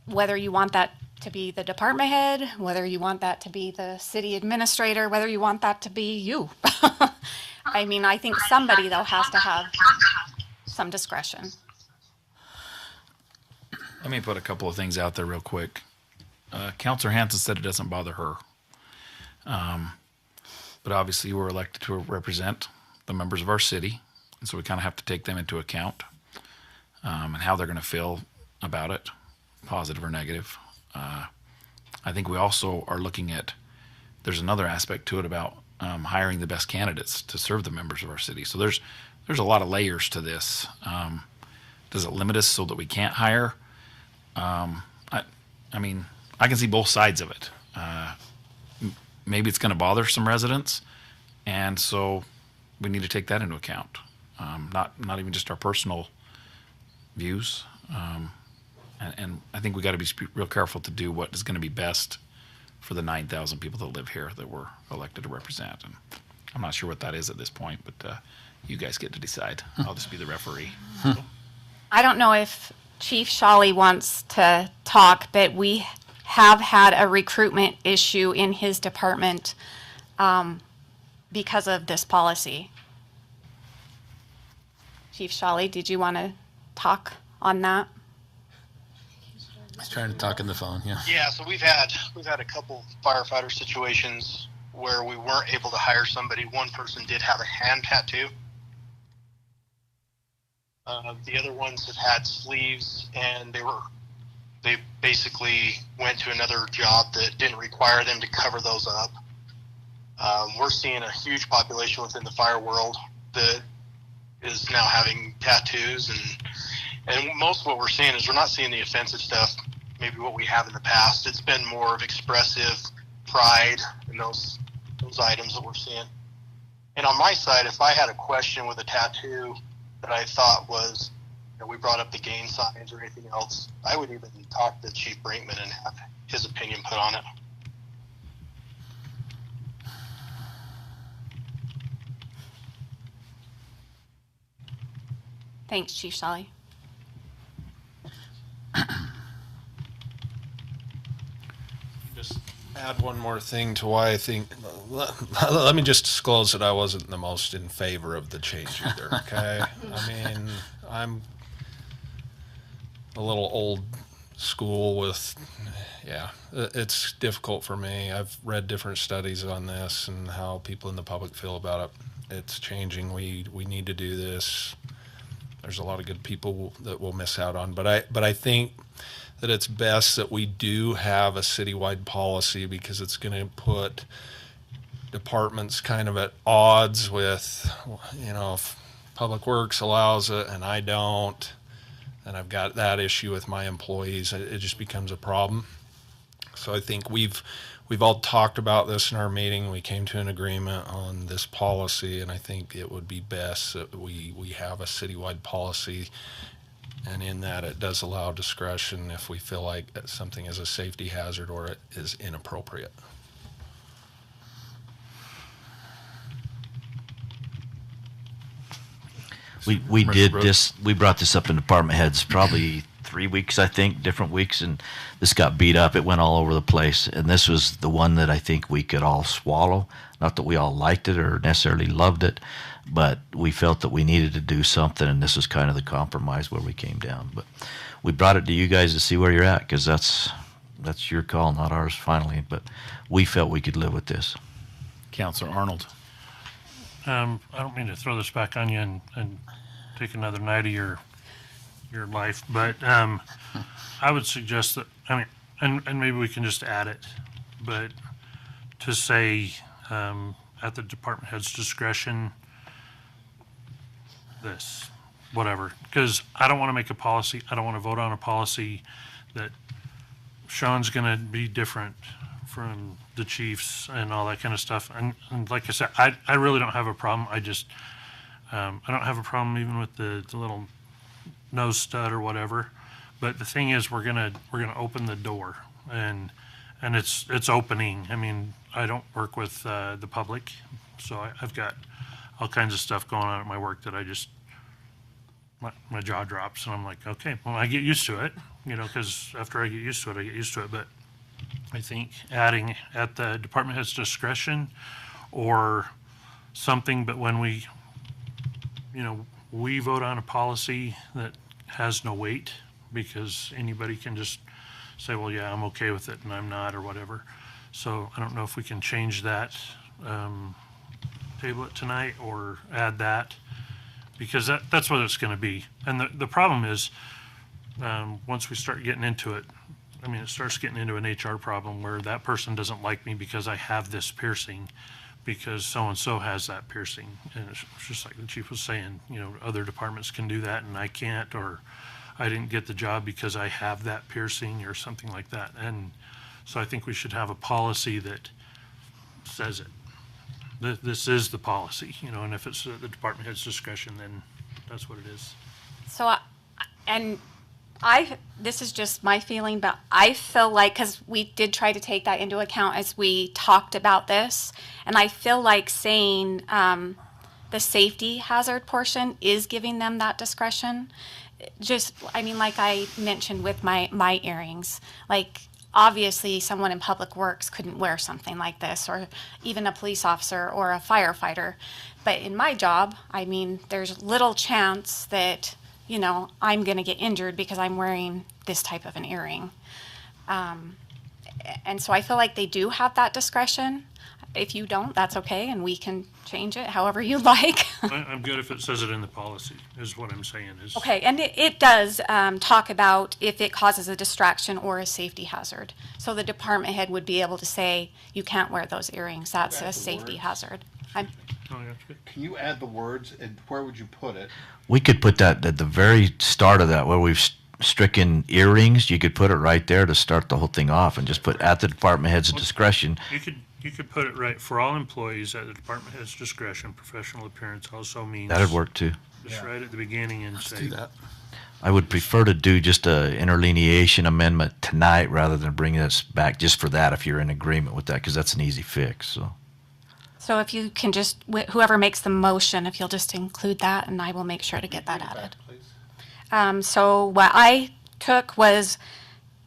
Whether you want that to be the department head, whether you want that to be the city administrator, whether you want that to be you. I mean, I think somebody, though, has to have some discretion. Let me put a couple of things out there real quick. Councilor Hanson said it doesn't bother her. But obviously we're elected to represent the members of our city, and so we kind of have to take them into account and how they're going to feel about it, positive or negative. I think we also are looking at, there's another aspect to it about hiring the best candidates to serve the members of our city. So there's a lot of layers to this. Does it limit us so that we can't hire? I mean, I can see both sides of it. Maybe it's going to bother some residents, and so we need to take that into account. Not even just our personal views. And I think we got to be real careful to do what is going to be best for the 9,000 people that live here that we're elected to represent. And I'm not sure what that is at this point, but you guys get to decide. I'll just be the referee. I don't know if Chief Shawley wants to talk, but we have had a recruitment issue in his department because of this policy. Chief Shawley, did you want to talk on that? He's trying to talk in the phone, yeah. Yeah, so we've had a couple firefighter situations where we weren't able to hire somebody. One person did have a hand tattoo. The other ones have had sleeves, and they basically went to another job that didn't require them to cover those up. We're seeing a huge population within the fire world that is now having tattoos, and most of what we're seeing is we're not seeing the offensive stuff, maybe what we have in the past. It's been more of expressive pride in those items that we're seeing. And on my side, if I had a question with a tattoo that I thought was, we brought up the gain signs or anything else, I would even talk to Chief Brinkman and have his opinion put on it. Thanks, Chief Shawley. Just add one more thing to why I think, let me just disclose that I wasn't the most in favor of the change either, okay? I mean, I'm a little old school with, it's difficult for me. I've read different studies on this and how people in the public feel about it. It's changing. We need to do this. There's a lot of good people that we'll miss out on, but I think that it's best that we do have a citywide policy, because it's going to put departments kind of at odds with, if Public Works allows it and I don't, and I've got that issue with my employees, it just becomes a problem. So I think we've all talked about this in our meeting. We came to an agreement on this policy, and I think it would be best that we have a citywide policy. And in that, it does allow discretion if we feel like something is a safety hazard or it is inappropriate. We brought this up in department heads probably 3 weeks, I think, different weeks, and this got beat up. It went all over the place, and this was the one that I think we could all swallow. Not that we all liked it or necessarily loved it, but we felt that we needed to do something, and this was kind of the compromise where we came down. But we brought it to you guys to see where you're at, because that's your call, not ours, finally. But we felt we could live with this. Councilor Arnold. I don't mean to throw this back on you and take another night of your life, but I would suggest that, and maybe we can just add it, but to say at the department head's discretion, this, whatever, because I don't want to make a policy. I don't want to vote on a policy that Sean's going to be different from the chiefs and all that kind of stuff. And like I said, I really don't have a problem. I just, I don't have a problem even with the little nose stud or whatever. But the thing is, we're gonna open the door, and it's opening. I mean, I don't work with the public, so I've got all kinds of stuff going on at my work that I just, my jaw drops, and I'm like, okay, well, I get used to it, because after I get used to it, I get used to it. But I think adding at the department head's discretion or something, but when we vote on a policy that has no weight, because anybody can just say, well, yeah, I'm okay with it, and I'm not, or whatever. So I don't know if we can change that, table it tonight, or add that, because that's what it's going to be. And the problem is, once we start getting into it, it starts getting into an HR problem where that person doesn't like me because I have this piercing, because so-and-so has that piercing. And it's just like the chief was saying, other departments can do that and I can't, or I didn't get the job because I have that piercing or something like that. And so I think we should have a policy that says it. This is the policy, and if it's the department head's discretion, then that's what it is. So, and This is just my feeling, but I feel like, because we did try to take that into account as we talked about this, and I feel like saying the safety hazard portion is giving them that discretion. Just, I mean, like I mentioned with my earrings, like obviously someone in public works couldn't wear something like this, or even a police officer or a firefighter. But in my job, I mean, there's little chance that, you know, I'm going to get injured because I'm wearing this type of an earring. And so I feel like they do have that discretion. If you don't, that's okay, and we can change it however you like. I'm good if it says it in the policy, is what I'm saying. Is Okay, and it does talk about if it causes a distraction or a safety hazard. So the department head would be able to say, you can't wear those earrings, that's a safety hazard. Oh, yeah, that's good. Can you add the words, and where would you put it? We could put that at the very start of that, where we've stricken earrings. You could put it right there to start the whole thing off, and just put at the department head's discretion. You could put it right, for all employees at the department head's discretion, professional appearance also means. That'd work too. Just right at the beginning and say. Do that. I would prefer to do just a interlineation amendment tonight rather than bringing this back just for that, if you're in agreement with that, because that's an easy fix. So if you can just, whoever makes the motion, if you'll just include that, and I will make sure to get that added. So what I took was,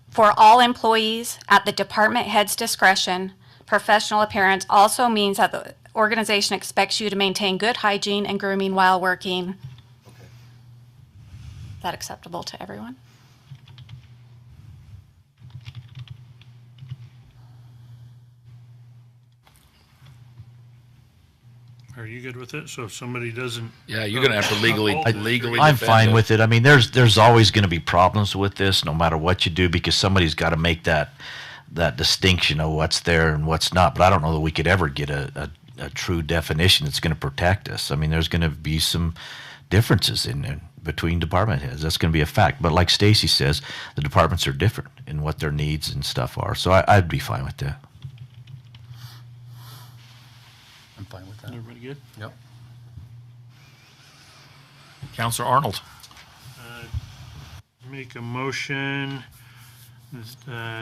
for all employees at the department head's discretion, professional appearance also means that the organization expects you to maintain good hygiene and grooming while working. Okay. Is that acceptable to everyone? Are you good with it? So if somebody doesn't. Yeah, you're going to have to legally I'm defend fine it. with it. I mean, there's always going to be problems with this, no matter what you do, because somebody's got to make that distinction of what's there and what's not. But I don't know that we could ever get a true definition that's going to protect us. I mean, there's going to be some differences in between department heads. That's going to be a fact. But like Stacy says, the departments are different in what their needs and stuff are. So I'd be fine with that. I'm fine with that. Everybody good? Yep. Counselor Arnold. Make a motion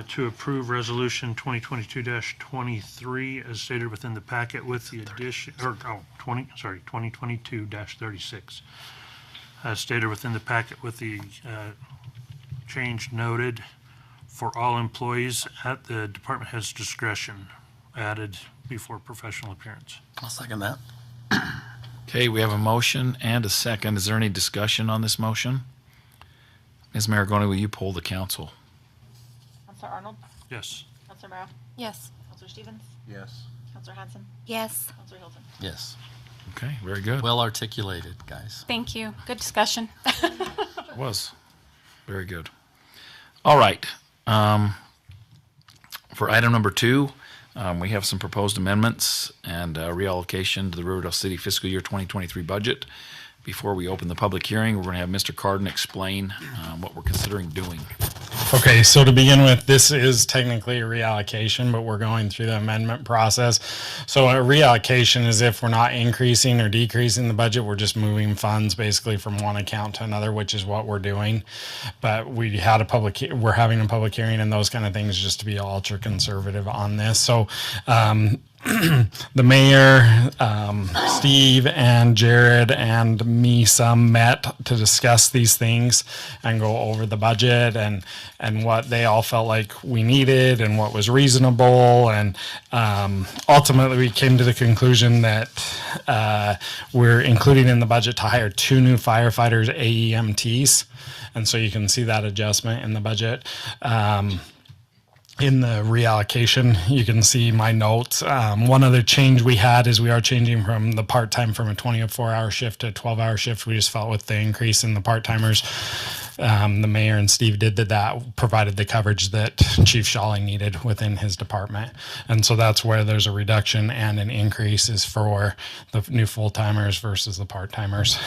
to approve resolution 2022-23 as stated within the packet with the addition, 2022-36. As stated within the packet with the change noted for all employees at the department head's discretion, added before professional appearance. I'll second that. Okay, we have a motion and a second. Is there any discussion on this motion? Ms. Maragoni, will you poll the council? Counselor Arnold? Yes. Counselor Morrow? Yes. Counselor Stevens? Yes. Counselor Hanson? Yes. Counselor Hilton? Yes. Okay, very good. Well articulated, guys. Thank you. Good discussion. It was. Very good. All right. For item number 2, we have some proposed amendments and reallocation to the Riverdale City fiscal year 2023 budget. Before we open the public hearing, we're going to have Mr. Carden explain what we're considering doing. Okay, so to begin with, this is technically a reallocation, but we're going through the amendment process. So a reallocation is if we're not increasing or decreasing the budget, we're just moving funds basically from one account to another, which is what we're doing. But we're having a public hearing and those kind of things just to be ultra conservative on this. So the mayor, Steve and Jared and me met to discuss these things and go over the budget and what they all felt like we needed and what was reasonable. And ultimately we came to the conclusion that we're including in the budget to hire 2 new firefighters, AEMTs. And so you can see that adjustment in the budget. In the reallocation, you can see my notes. One other change we had is we are changing from the part-time from a 24-hour shift to a 12-hour shift. We just felt with the increase in the part-timers, the mayor and Steve did that, provided the coverage that Chief Shawley needed within his department. And so that's where there's a reduction and an increase is for the new full-timers versus the part-timers.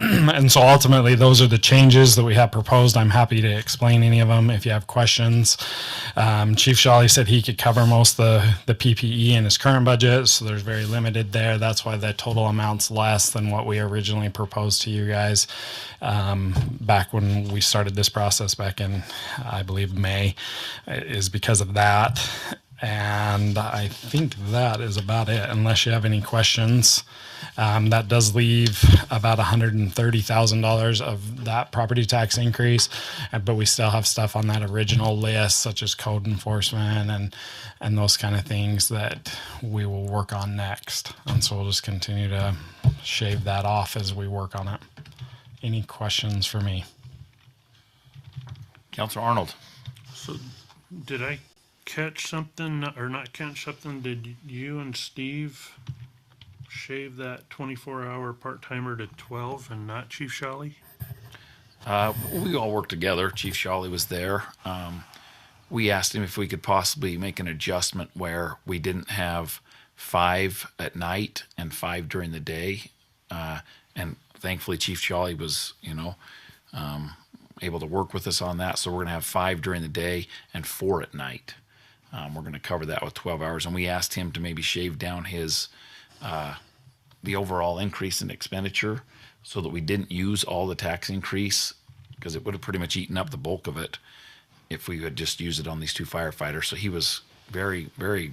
And so ultimately, those are the changes that we have proposed. I'm happy to explain any of them if you have questions. Chief Shawley said he could cover most of the PPE in his current budget, so there's very limited there. That's why the total amount's less than what we originally proposed to you guys back back when we started this process back in, I believe, May, is because of that. And I think that is about it, unless you have any questions. That does leave about $130,000 of that property tax increase, but we still have stuff on that original list, such as code enforcement and those kind of things that we will work on next. And so we'll just continue to shave that off as we work on it. Any questions for me? Councilor Arnold. So, did I catch something or not catch something? Did you and Steve shave that 24-hour part-timer to 12 and not Chief Shawley? We all worked together. Chief Shawley was there. We asked him if we could possibly make an adjustment where we didn't have 5 at night and 5 during the day. And thankfully, Chief Shawley was, able to work with us on that. So we're going to have 5 during the day and 4 at night. We're going to cover that with 12 hours. And we asked him to maybe shave down his the overall increase in expenditure so that we didn't use all the tax increase, because it would have pretty much eaten up the bulk of it if we had just used it on these 2 firefighters. So he was very, very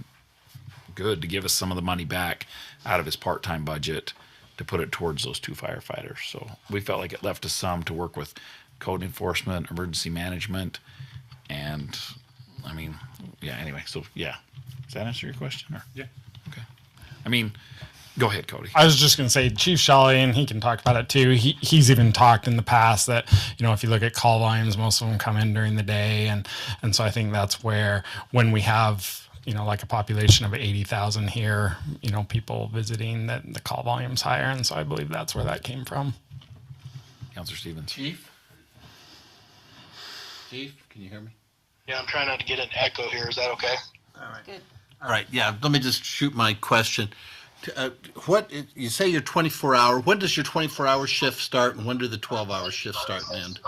good to give us some of the money back out of his part-time budget to put it towards those 2 firefighters. So we felt like it left us some to work with code enforcement, emergency management, and anyway, so yeah. Does that answer your question? Or? Yeah. Okay. Go ahead, Cody. I was just going to say, Chief Shawley, and he can talk about it too. He's even talked in the past that, if you look at call volumes, most of them come in during the day. And so I think that's where, when we have, like a population of 80,000 here, people visiting, that the call volume's higher. And so I believe that's where that came from. Councilor Stevens. Chief, can you hear me? Yeah, I'm trying not to get an echo here. Is that okay? All right. Good. All right. Yeah. Let me just shoot my question. What you say your 24-hour? When does your 24-hour shift start, and when do the 12-hour shifts start and end?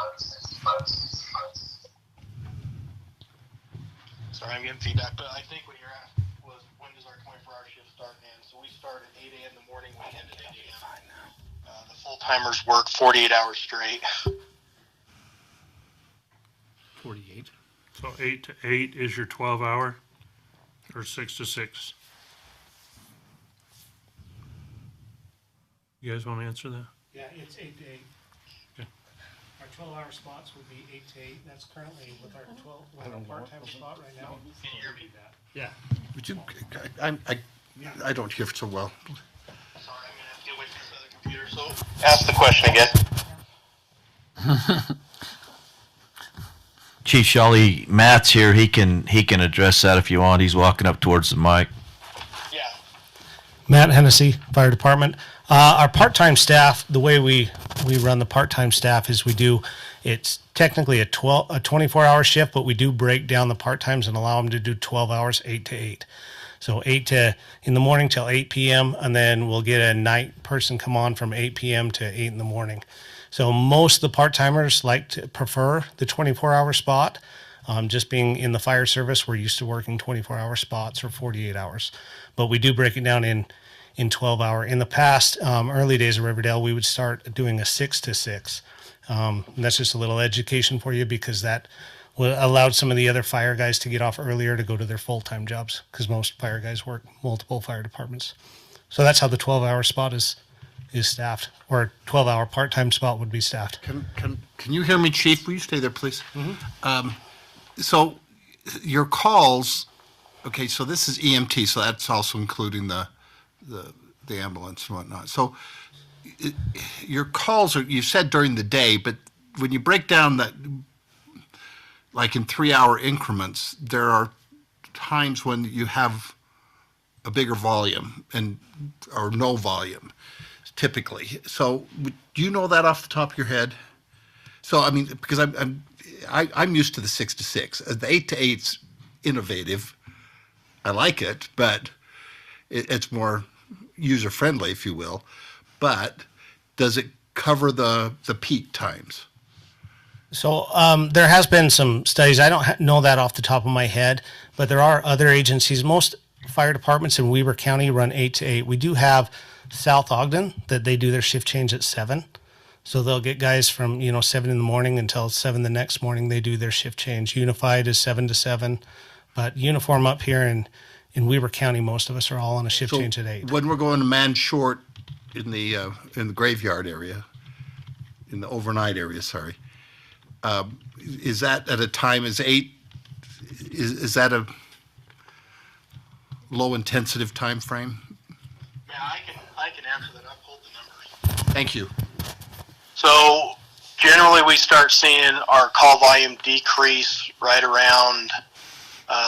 Sorry, I'm getting feedback, but I think what you're asking was when does our 24-hour shift start and end? So we start at 8 a.m. in the morning, we end at 8 a.m. The full-timers work 48 hours straight. 48. So 8 to 8 is your 12-hour, or 6 to 6? You guys want to answer that? Yeah, it's 8 to 8. Okay. Our 12-hour spots would be 8 to 8. That's currently with our part-time spot right now. Can you hear me? Yeah. Would you? I don't hear so well. Sorry, I'm going to have to get away from this other computer, so ask the question again. Chief Shawley, Matt's here. He can address that if you want. He's walking up towards the mic. Yeah. Matt Hennessy, Fire Department. Our part-time staff, the way we run the part-time staff is it's technically a 24-hour shift, but we do break down the part-times and allow them to do 12 hours, 8 to 8. So 8 in the morning till 8 p.m., and then we'll get a night person come on from 8 p.m. to 8 in the morning. So most of the part-timers prefer the 24-hour spot. Just being in the fire service, we're used to working 24-hour spots or 48 hours. But we do break it down in 12-hour. In the past, early days of Riverdale, we would start doing a 6 to 6. And that's just a little education for you, because that allowed some of the other fire guys to get off earlier to go to their full-time jobs, because most fire guys work multiple fire departments. So that's how the 12-hour spot is staffed, or a 12-hour part-time spot would be staffed. Can you hear me, Chief? Will you stay there, please? Mm-hmm. So your calls, okay, so this is EMT, so that's also including the ambulance and whatnot. So your calls are, you said during the day, but when you break down that, like in 3-hour increments, there are times when you have a bigger volume or no volume, typically. So do you know that off the top of your head? So because I'm used to the 6 to 6. The 8 to 8's innovative. I like it, but it's more user friendly, if you will. But does it cover the peak times? So there has been some studies. I don't know that off the top of my head, but there are other agencies. Most fire departments in Weber County run 8 to 8. We do have South Ogden that they do their shift change at 7. So they'll get guys from, 7 in the morning until 7 the next morning. They do their shift change. Unified is 7 to 7, but uniform up here in Weber County, most of us are all on a shift change at 8. When we're going to man short in the graveyard area, in the overnight area, sorry, is that at a time is 8? Is that a low intensive time frame? Yeah, I can answer that. I've pulled the numbers. Thank you. So generally, we start seeing our call volume decrease right around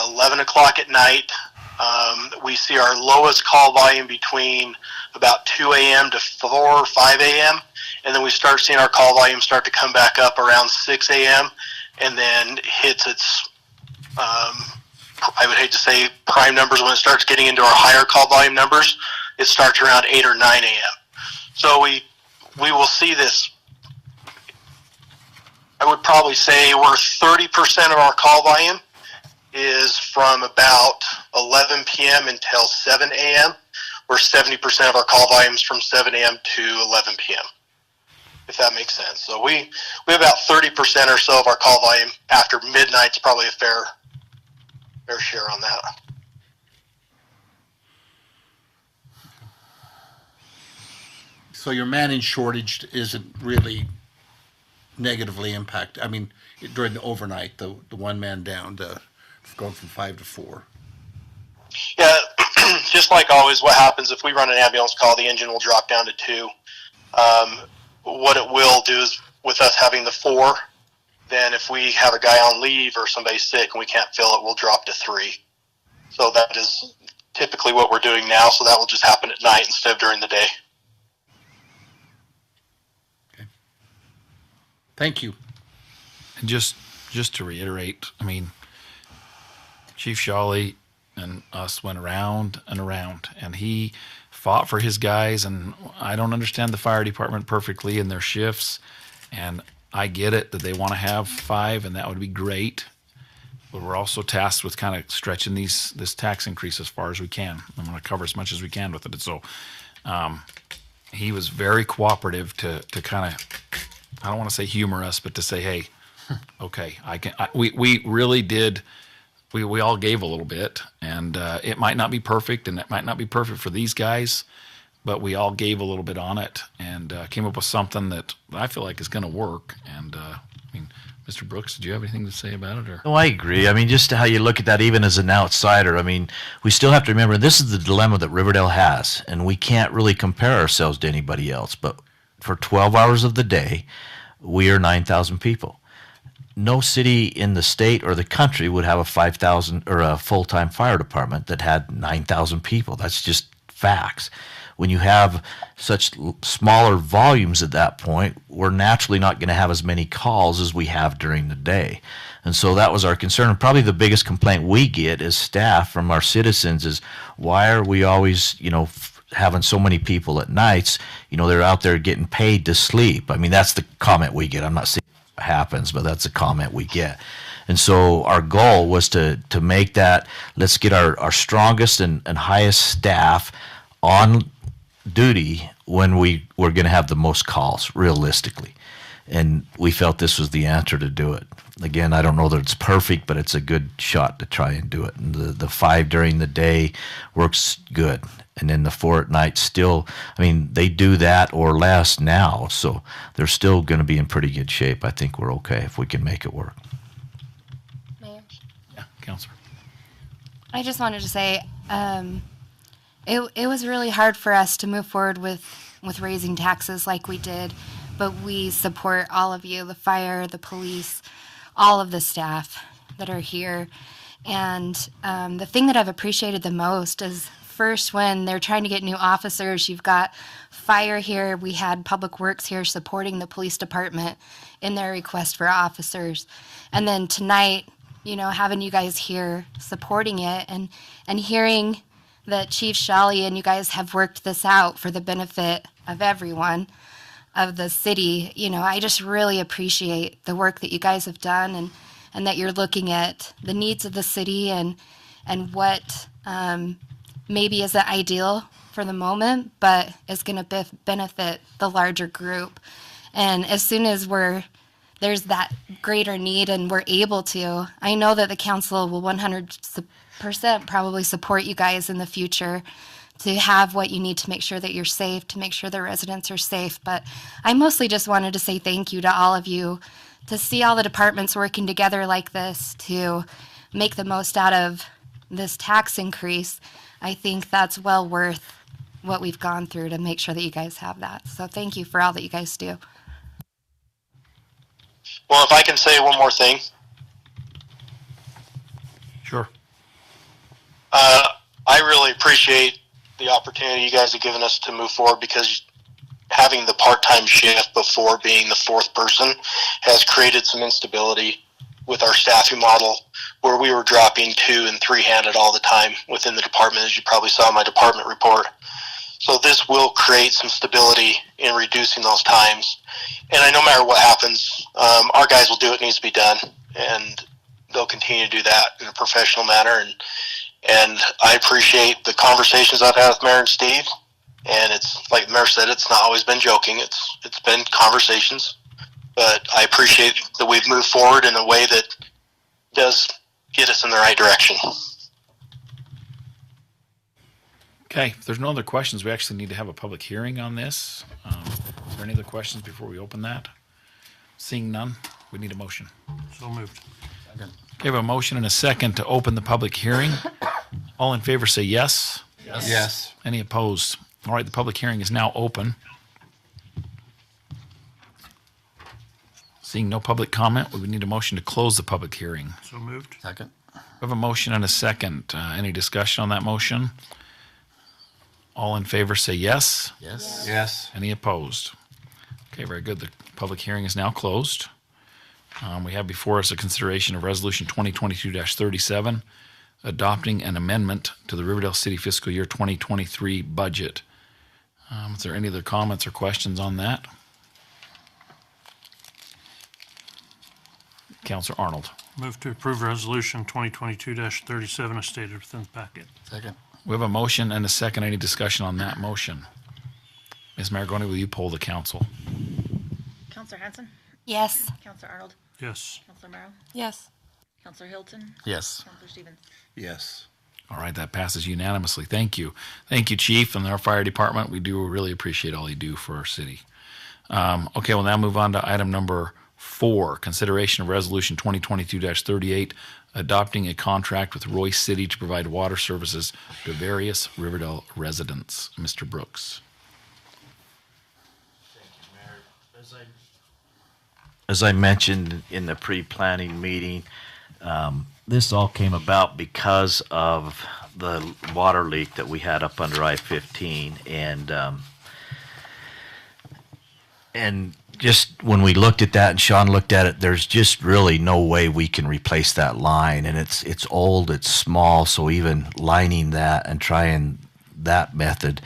11 o'clock at night. We see our lowest call volume between about 2 a.m. to 4 or 5 a.m. And then we start seeing our call volume start to come back up around 6 a.m. and then hits its, I would hate to say prime numbers. When it starts getting into our higher call volume numbers, it starts around 8 or 9 a.m. So we will see this. I would probably say we're 30% of our call volume is from about 11 p.m. until 7 a.m., where 70% of our call volume is from 7 a.m. to 11 p.m., if that makes sense. So we have about 30% or so of our call volume after midnight's probably a fair share on that. So your manning shortage isn't really negatively impacted. I mean, during the overnight, the one man down to going from 5 to 4. Yeah, just like always, what happens if we run an ambulance call, the engine will drop down to 2. What it will do is, with us having the 4, then if we have a guy on leave or somebody's sick and we can't fill it, we'll drop to 3. So that is typically what we're doing now, so that will just happen at night instead of during the day. Okay. Thank you. And just to reiterate, I mean, Chief Shawley and us went around and around, and he fought for his guys, and I don't understand the fire department perfectly in their shifts, and I get it that they want to have 5, and that would be great, but we're also tasked with kind of stretching this tax increase as far as we can. I'm going to cover as much as we can with it. And so he was very cooperative to kind of, I don't want to say humor us, but to say, hey, okay, we really did. We all gave a little bit, and it might not be perfect, and it might not be perfect for these guys, but we all gave a little bit on it and came up with something that I feel like is going to work. And I mean, Mr. Brooks, did you have anything to say about it? Or? No, I agree. I mean, just how you look at that, even as an outsider, I mean, we still have to remember this is the dilemma that Riverdale has, and we can't really compare ourselves to anybody else. But for 12 hours of the day, we are 9,000 people. No city in the state or the country would have a 5,000 or a full-time fire department that had 9,000 people. That's just facts. When you have such smaller volumes at that point, we're naturally not going to have as many calls as we have during the day. And so that was our concern. And probably the biggest complaint we get as staff from our citizens is, why are we always, having so many people at nights? They're out there getting paid to sleep. I mean, that's the comment we get. I'm not saying it happens, but that's a comment we get. And so our goal was to make that, let's get our strongest and highest staff on duty when we were going to have the most calls, realistically. And we felt this was the answer to do it. Again, I don't know that it's perfect, but it's a good shot to try and do it. And the 5 during the day works good. And then the 4 at night still, I mean, they do that or less now. So they're still going to be in pretty good shape. I think we're okay if we can make it work. Mayor? Yeah, Counselor. I just wanted to say, it was really hard for us to move forward with raising taxes like we did, but we support all of you, the fire, the police, all of the staff that are here. And the thing that I've appreciated the most is, first, when they're trying to get new officers, you've got fire here. We had Public Works here supporting the police department in their request for officers. And then tonight, having you guys here supporting it and hearing that Chief Shawley and you guys have worked this out for the benefit of everyone of the city. I just really appreciate the work that you guys have done and that you're looking at the needs of the city and what maybe isn't ideal for the moment, but is going to benefit the larger group. And as soon as there's that greater need and we're able to, I know that the council will 100% probably support you guys in the future to have what you need to make sure that you're safe, to make sure the residents are safe. But I mostly just wanted to say thank you to all of you, to see all the departments working together like this to make the most out of this tax increase. I think that's well worth what we've gone through to make sure that you guys have that. So thank you for all that you guys do. Well, if I can say one more thing. Sure. I really appreciate the opportunity you guys have given us to move forward, because having the part-time shift before being the fourth person has created some instability with our staffing model, where we were dropping 2 and 3-handed all the time within the department, as you probably saw in my department report. So this will create some stability in reducing those times. And I know no matter what happens, our guys will do what needs to be done, and they'll continue to do that in a professional manner. And I appreciate the conversations I've had with Mayor and Steve. And it's like the Mayor said, it's not always been joking. It's been conversations. But I appreciate that we've moved forward in a way that does get us in the right direction. Okay, if there's no other questions, we actually need to have a public hearing on this. Is there any other questions before we open that? Seeing none, we need a motion. So moved. Okay, we have a motion and a second to open the public hearing. All in favor say yes. Yes. Yes. Any opposed? All right, the public hearing is now open. Seeing no public comment, we would need a motion to close the public hearing. So moved. Second. We have a motion and a second. Any discussion on that motion? All in favor say yes. Yes. Yes. Any opposed? Okay, very good. The public hearing is now closed. We have before us a consideration of Resolution 2022-37, adopting an amendment to the Riverdale City Fiscal Year 2023 budget. Is there any other comments or questions on that? Councilor Arnold. Move to approve Resolution 2022-37 as stated within the packet. Second. We have a motion and a second. Any discussion on that motion? Ms. Maragoni, will you poll the council? Counselor Hanson? Yes. Counselor Arnold? Yes. Counselor Merrill? Yes. Counselor Hilton? Yes. Counselor Stevens? Yes. All right, that passes unanimously. Thank you. Thank you, Chief, and our fire department. We do really appreciate all you do for our city. Okay, we'll now move on to item number 4, consideration of Resolution 2022-38, adopting a contract with Royce City to provide water services to various Riverdale residents. Mr. Brooks. As I mentioned in the pre-planning meeting, this all came about because of the water leak that we had up under I-15, and just when we looked at that and Sean looked at it, there's just really no way we can replace that line, and it's old, it's small, so even lining that and trying that method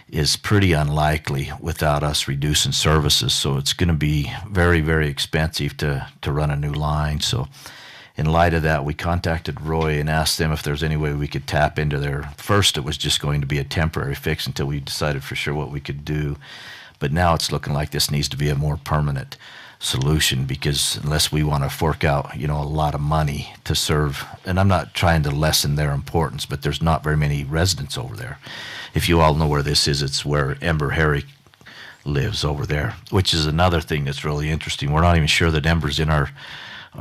is pretty unlikely without us reducing services. So it's going to be very, very expensive to run a new line. So in light of that, we contacted Roy and asked them if there's any way we could tap into their, first it was just going to be a temporary fix until we decided for sure what we could do. But now it's looking like this needs to be a more permanent solution, because unless we want to fork out, a lot of money to serve, and I'm not trying to lessen their importance, but there's not very many residents over there. If you all know where this is, it's where Ember Harry lives over there, which is another thing that's really interesting. We're not even sure that Ember's in our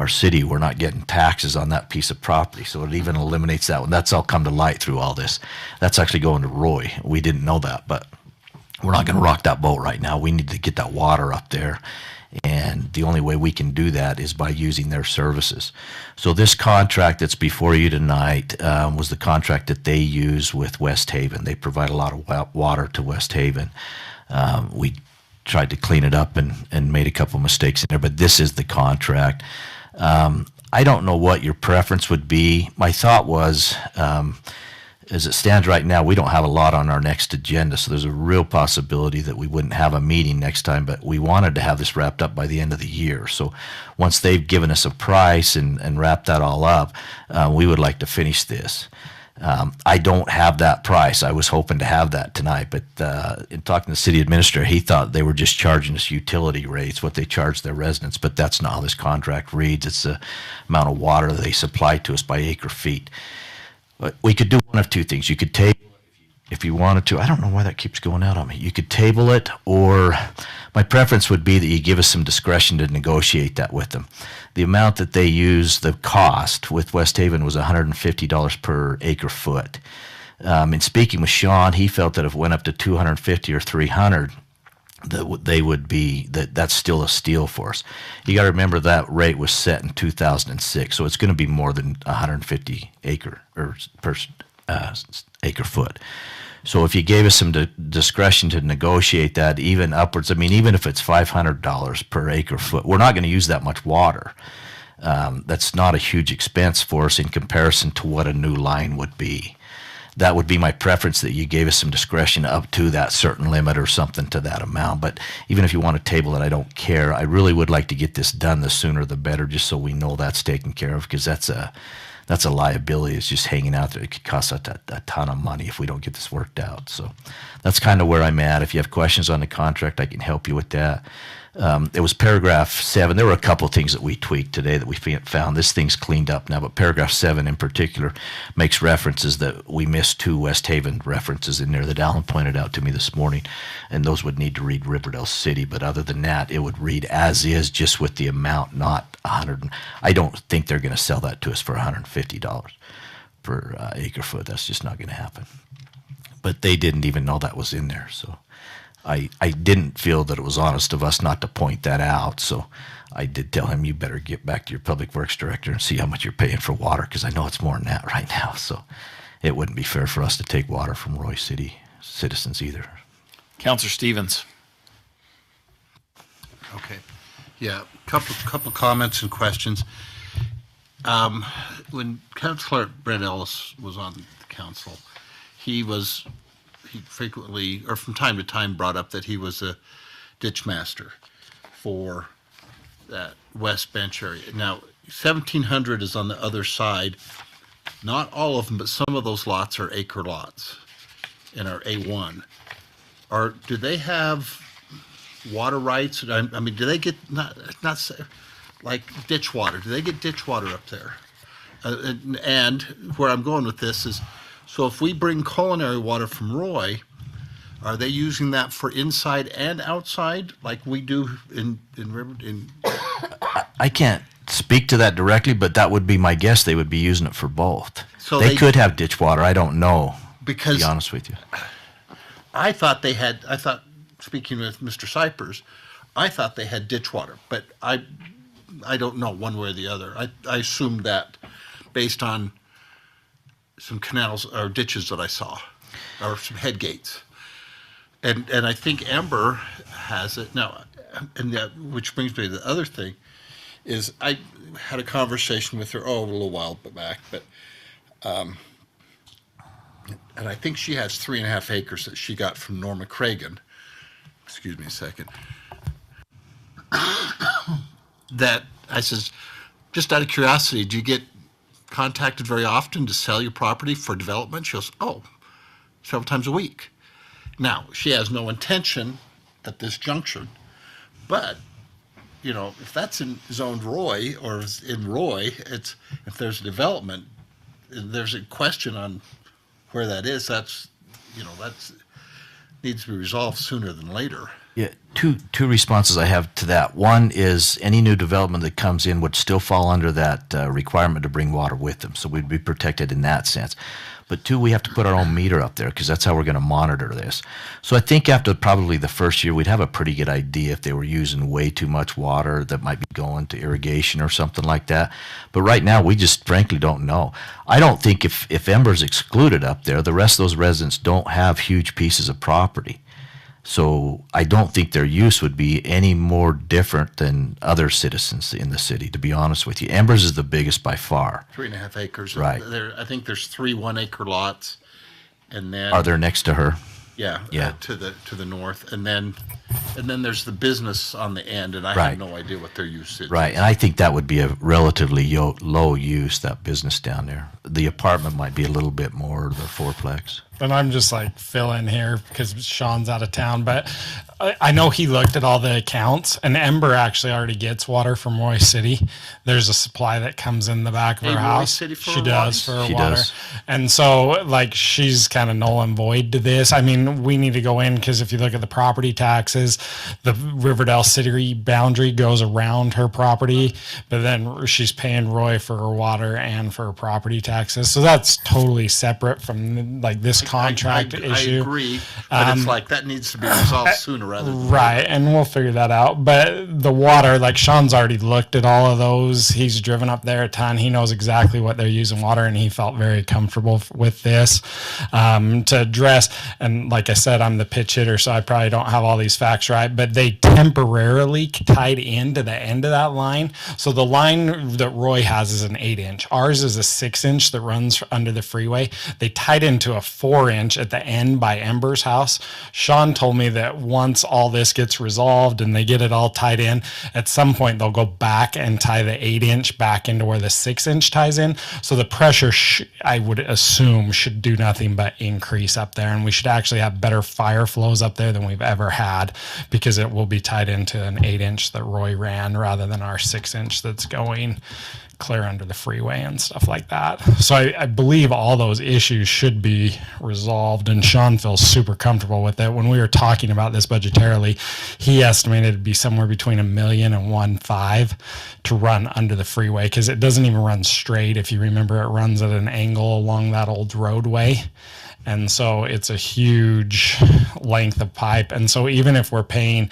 city. We're not getting taxes on that piece of property, so it even eliminates that one. That's all come to light through all this. That's actually going to Roy. We didn't know that, but we're not going to rock that boat right now. We need to get that water up there, and the only way we can do that is by using their services. So this contract that's before you tonight was the contract that they use with West Haven. They provide a lot of water to West Haven. We tried to clean it up and made a couple mistakes in there, but this is the contract. I don't know what your preference would be. My thought was, as it stands right now, we don't have a lot on our next agenda, so there's a real possibility that we wouldn't have a meeting next time, but we wanted to have this wrapped up by the end of the year. So once they've given us a price and wrapped that all up, we would like to finish this. I don't have that price. I was hoping to have that tonight, but in talking to the city administrator, he thought they were just charging us utility rates, what they charge their residents, but that's not how this contract reads. It's the amount of water that they supply to us by acre feet. But we could do one of two things. You could table it if you wanted to. I don't know why that keeps going out on me. You could table it, or my preference would be that you give us some discretion to negotiate that with them. The amount that they use, the cost with West Haven was $150 per acre foot. In speaking with Sean, he felt that if it went up to 250 or 300, that they would be that's still a steal for us. You got to remember that rate was set in 2006, so it's going to be more than 150 acre or per acre foot. So if you gave us some discretion to negotiate that, even upwards, I mean, even if it's $500 per acre foot, we're not going to use that much water. That's not a huge expense for us in comparison to what a new line would be. That would be my preference, that you gave us some discretion up to that certain limit or something to that amount. But even if you want to table it, I don't care. I really would like to get this done, the sooner the better, just so we know that's taken care of, because that's a liability. It's just hanging out there. It could cost us a ton of money if we don't get this worked out. So that's kind of where I'm at. If you have questions on the contract, I can help you with that. It was paragraph 7. There were a couple of things that we tweaked today that we found. This thing's cleaned up now, but paragraph 7 in particular makes references that we missed 2 West Haven references in there that Alan pointed out to me this morning, and those would need to read Riverdale City. But other than that, it would read as is, just with the amount, not 100. I don't think they're going to sell that to us for $150 per acre foot. That's just not going to happen. But they didn't even know that was in there, so I didn't feel that it was honest of us not to point that out. So I did tell him, you better get back to your public works director and see how much you're paying for water, because I know it's more than that right now. So it wouldn't be fair for us to take water from Roy City citizens either. Councilor Stevens. Okay. Yeah, couple comments and questions. When Councilor Brent Ellis was on the council, he frequently, or from time to time, brought up that he was a ditch master for that West Bench area. Now, 1700 is on the other side. Not all of them, but some of those lots are acre lots and are A1. Do they have water rights? I mean, do they get not like ditch water? Do they get ditch water up there? And where I'm going with this is, so if we bring culinary water from Roy, are they using that for inside and outside like we do in Riverdale? I can't speak to that directly, but that would be my guess. They would be using it for both. So they could have ditch water. I don't know, because, to be honest with you. I thought, speaking with Mr. Cypers, I thought they had ditch water, but I don't know one way or the other. I assumed that based on some canals or ditches that I saw, or some head gates. And I think Amber has it now, and that, which brings me to the other thing, is I had a conversation with her a little while back, but and I think she has 3.5 acres that she got from Norma Cragen. Excuse me a second. That I says, just out of curiosity, do you get contacted very often to sell your property for development? She goes, several times a week. Now, she has no intention at this juncture, but, if that's in zoned Roy or in Roy, if there's a development, there's a question on where that is, that's needs to be resolved sooner than later. Yeah, two responses I have to that. One is any new development that comes in would still fall under that requirement to bring water with them, so we'd be protected in that sense. But 2, we have to put our own meter up there, because that's how we're going to monitor this. So I think after probably the first year, we'd have a pretty good idea if they were using way too much water that might be going to irrigation or something like that. But right now, we just frankly don't know. I don't think if Ember's excluded up there, the rest of those residents don't have huge pieces of property. So I don't think their use would be any more different than other citizens in the city, to be honest with you. Ember's is the biggest by far. 3.5 acres. Right. I think there's 3 1-acre lots, and then Are there next to her? Yeah. Yeah. To the north, and then And then there's the business on the end, and I Right. have no idea what their use is. Right, and I think that would be a relatively low use, that business down there. The apartment might be a little bit more, the fourplex. And I'm just like filling here because Sean's out of town, but I know he looked at all the accounts, and Ember actually already gets water from Roy City. There's a supply that comes in the back of Hey, her Roy house. City for She her does water? for her She water. does. And so, like, she's kind of null and void to this. I mean, we need to go in because if you look at the property taxes, the Riverdale city boundary goes around her property, but then she's paying Roy for her water and for her property taxes. So that's totally separate from like this contract I issue. agree, but it's like that needs to be resolved sooner rather than Right, and we'll figure that out. But the water, like Sean's already looked at all of those. He's driven up there a ton. He knows exactly what they're using water, and he felt very comfortable with this to address. And like I said, I'm the pitch hitter, so I probably don't have all these facts right. But they temporarily tied into the end of that line. So the line that Roy has is an 8-inch. Ours is a 6-inch that runs under the freeway. They tied into a 4-inch at the end by Ember's house. Sean told me that once all this gets resolved and they get it all tied in, at some point they'll go back and tie the 8-inch back into where the 6-inch ties in. So the pressure, I would assume, should do nothing but increase up there. And we should actually have better fire flows up there than we've ever had because it will be tied into an 8-inch that Roy ran rather than our 6-inch that's going clear under the freeway and stuff like that. So I believe all those issues should be resolved, and Sean feels super comfortable with it. When we were talking about this budgetarily, he estimated it'd be somewhere between $1 million and 1.5 to run under the freeway because it doesn't even run straight. If you remember, it runs at an angle along that old roadway. And so it's a huge length of pipe. And so even if we're paying,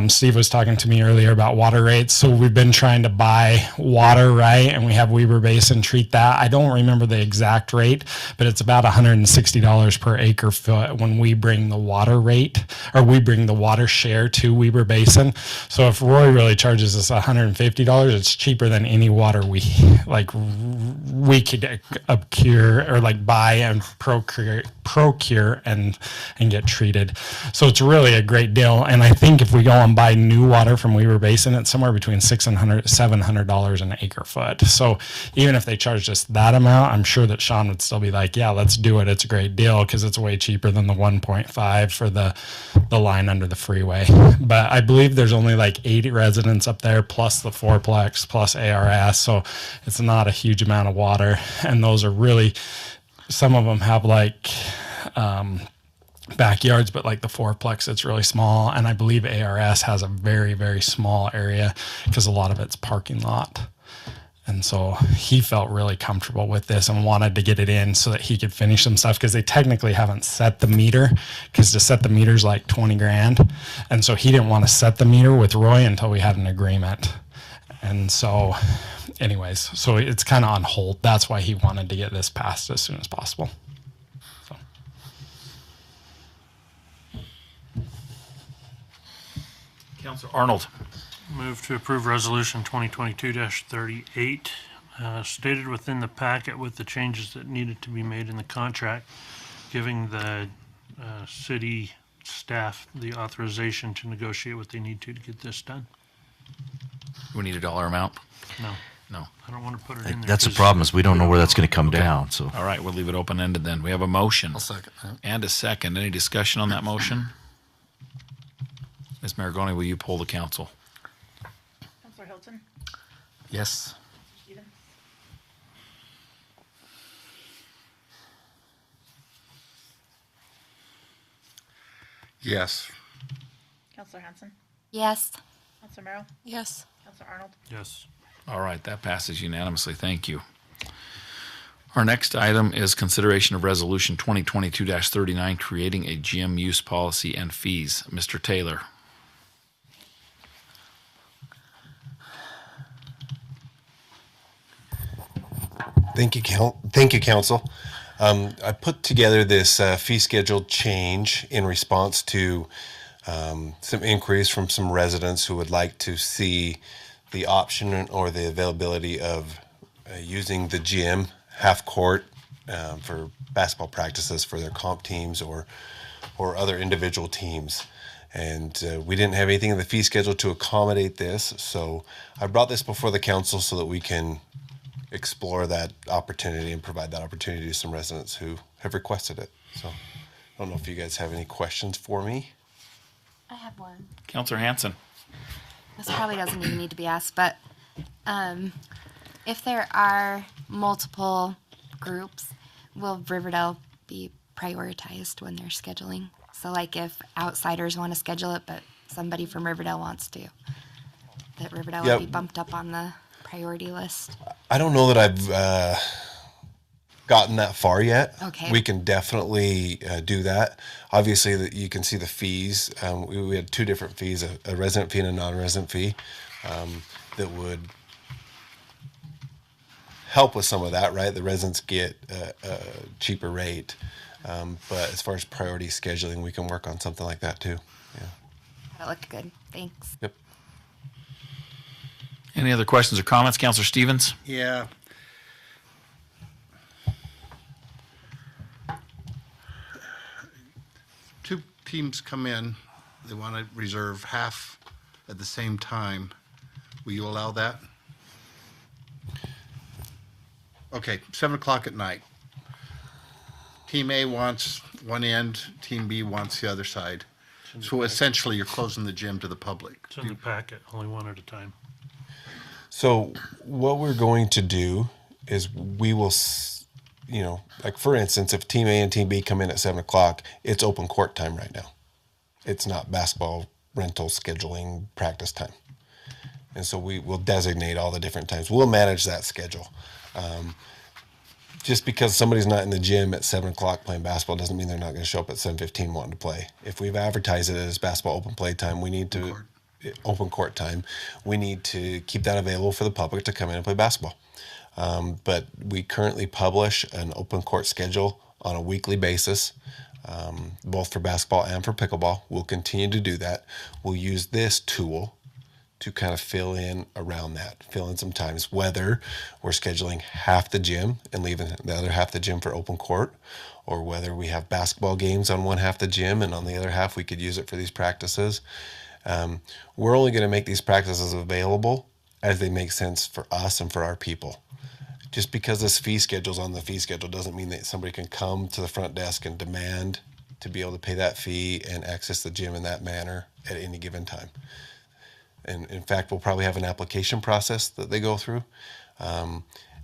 Steve was talking to me earlier about water rates. So we've been trying to buy water, right? And we have Weber Basin treat that. I don't remember the exact rate, but it's about $160 per acre foot when we bring the water rate, or we bring the water share to Weber Basin. So if Roy really charges us $150, it's cheaper than any water we could procure or like buy and procure and get treated. So it's really a great deal. And I think if we go and buy new water from Weber Basin, it's somewhere between $600 and $700 an acre foot. So even if they charged us that amount, I'm sure that Sean would still be like, yeah, let's do it. It's a great deal because it's way cheaper than the 1.5 for the line under the freeway. But I believe there's only like 80 residents up there plus the fourplex plus ARS. So it's not a huge amount of water. And those are really, some of them have like backyards, but like the fourplex, it's really small. And I believe ARS has a very, very small area because a lot of it's parking lot. And so he felt really comfortable with this and wanted to get it in so that he could finish some stuff because they technically haven't set the meter because to set the meter is like $20,000. And so he didn't want to set the meter with Roy until we had an agreement. And so anyways, so it's kind of on hold. That's why he wanted to get this passed as soon as possible. So. Councilor Arnold. Move to approve resolution 2022-38, stated within the packet with the changes that needed to be made in the contract, giving the city staff the authorization to negotiate what they need to get this done. We need a dollar amount? No. No. I don't want to put it in there. That's the 'cause problem, is we don't know where that's going to come down. So All right, we'll leave it open-ended then. We have a motion. I'll second that. And a second. Any discussion on that motion? Ms. Maragoni, will you poll the council? Counselor Hilton? Yes. Stevens? Yes. Counselor Hanson? Yes. Counselor Merrill? Yes. Counselor Arnold? Yes. All right, that passes unanimously. Thank you. Our next item is consideration of resolution 2022-39, creating a gym use policy and fees. Mr. Taylor. Thank you, Council. I put together this fee schedule change in response to some inquiries from some residents who would like to see the option or the availability of using the gym half court for basketball practices for their comp teams or other individual teams. And we didn't have anything in the fee schedule to accommodate this. So I brought this before the council so that we can explore that opportunity and provide that opportunity to some residents who have requested it. So I don't know if you guys have any questions for me. I have one. Councillor Hanson. This probably doesn't even need to be asked, but if there are multiple groups, will Riverdale be prioritized when they're scheduling? So, like, if outsiders want to schedule it, but somebody from Riverdale wants to, that Riverdale Yep. would be bumped up on the priority list? I don't know that I've gotten that far yet. Okay. We can definitely do that. Obviously, you can see the fees. We had two different fees, a resident fee and a non-resident fee, that would help with some of that, right? The residents get a cheaper rate. But as far as priority scheduling, we can work on something like that too. Yeah. That looked good. Thanks. Yep. Any other questions or comments? Councillor Stevens? Yeah. Two teams come in, they want to reserve half at the same time. Will you allow that? Okay, 7 o'clock at night. Team A wants one end, Team B wants the other side. So essentially, you're closing the gym to the public. It's in the packet, only one at a time. So what we're going to do is we will, like for instance, if Team A and Team B come in at 7 o'clock, it's open court time right now. It's not basketball rental scheduling practice time. And so we will designate all the different times. We'll manage that schedule. Just because somebody's not in the gym at 7 o'clock playing basketball doesn't mean they're not going to show up at 7:15 wanting to play. If we've advertised it as basketball open play time, we need to open court time. We need to keep that available for the public to come in and play basketball. But we currently publish an open court schedule on a weekly basis, both for basketball and for pickleball. We'll continue to do that. We'll use this tool to kind of fill in around that, fill in some times, whether we're scheduling half the gym and leaving the other half the gym for open court, or whether we have basketball games on one half the gym and on the other half we could use it for these practices. We're only going to make these practices available as they make sense for us and for our people. Just because this fee schedule's on the fee schedule doesn't mean that somebody can come to the front desk and demand to be able to pay that fee and access the gym in that manner at any given time. And in fact, we'll probably have an application process that they go through. And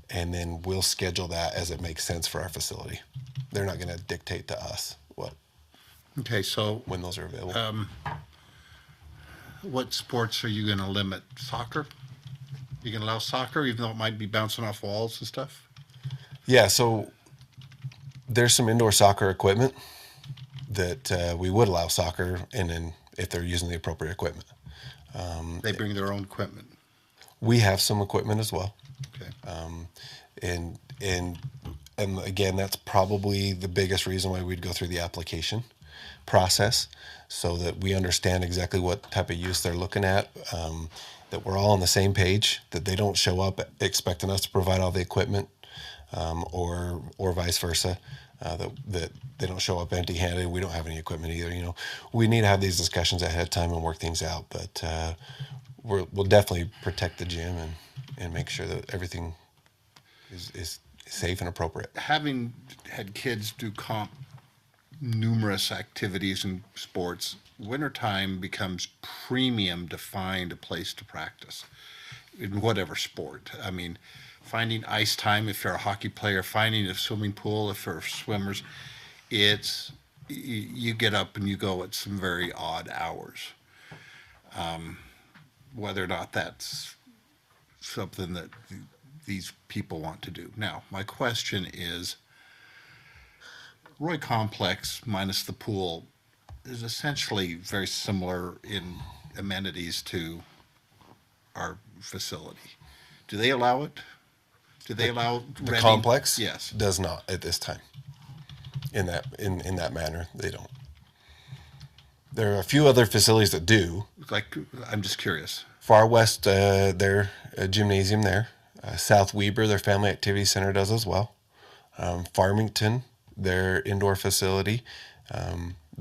then we'll schedule that as it makes sense for our facility. They're not going to dictate to us Okay, so when those are available. what sports are you going to limit? Soccer? You can allow soccer, even though it might be bouncing off walls and stuff? Yeah, so there's some indoor soccer equipment that we would allow soccer, and then if they're using the appropriate equipment. They bring their own equipment. We have some equipment as well. Okay. And again, that's probably the biggest reason why we'd go through the application process, so that we understand exactly what type of use they're looking at, that we're all on the same page, that they don't show up expecting us to provide all the equipment, or vice versa, that they don't show up empty-handed. We don't have any equipment either. We need to have these discussions ahead of time and work things out, but we'll definitely protect the gym and make sure that everything is safe and appropriate. Having had kids do numerous activities and sports, wintertime becomes premium to find a place to practice in whatever sport. I mean, finding ice time if you're a hockey player, finding a swimming pool if you're swimmers, you get up and you go at some very odd hours. Whether or not that's something that these people want to do. Now, my question is, Roy Complex minus the pool is essentially very similar in amenities to our facility. Do they allow it? Do they allow the renting? complex? Yes. Does not at this time. In that manner, they don't. There are a few other facilities that do. Like, I'm just curious. Far West, their gymnasium there. South Weber, their family activity center, does as well. Farmington, their indoor facility,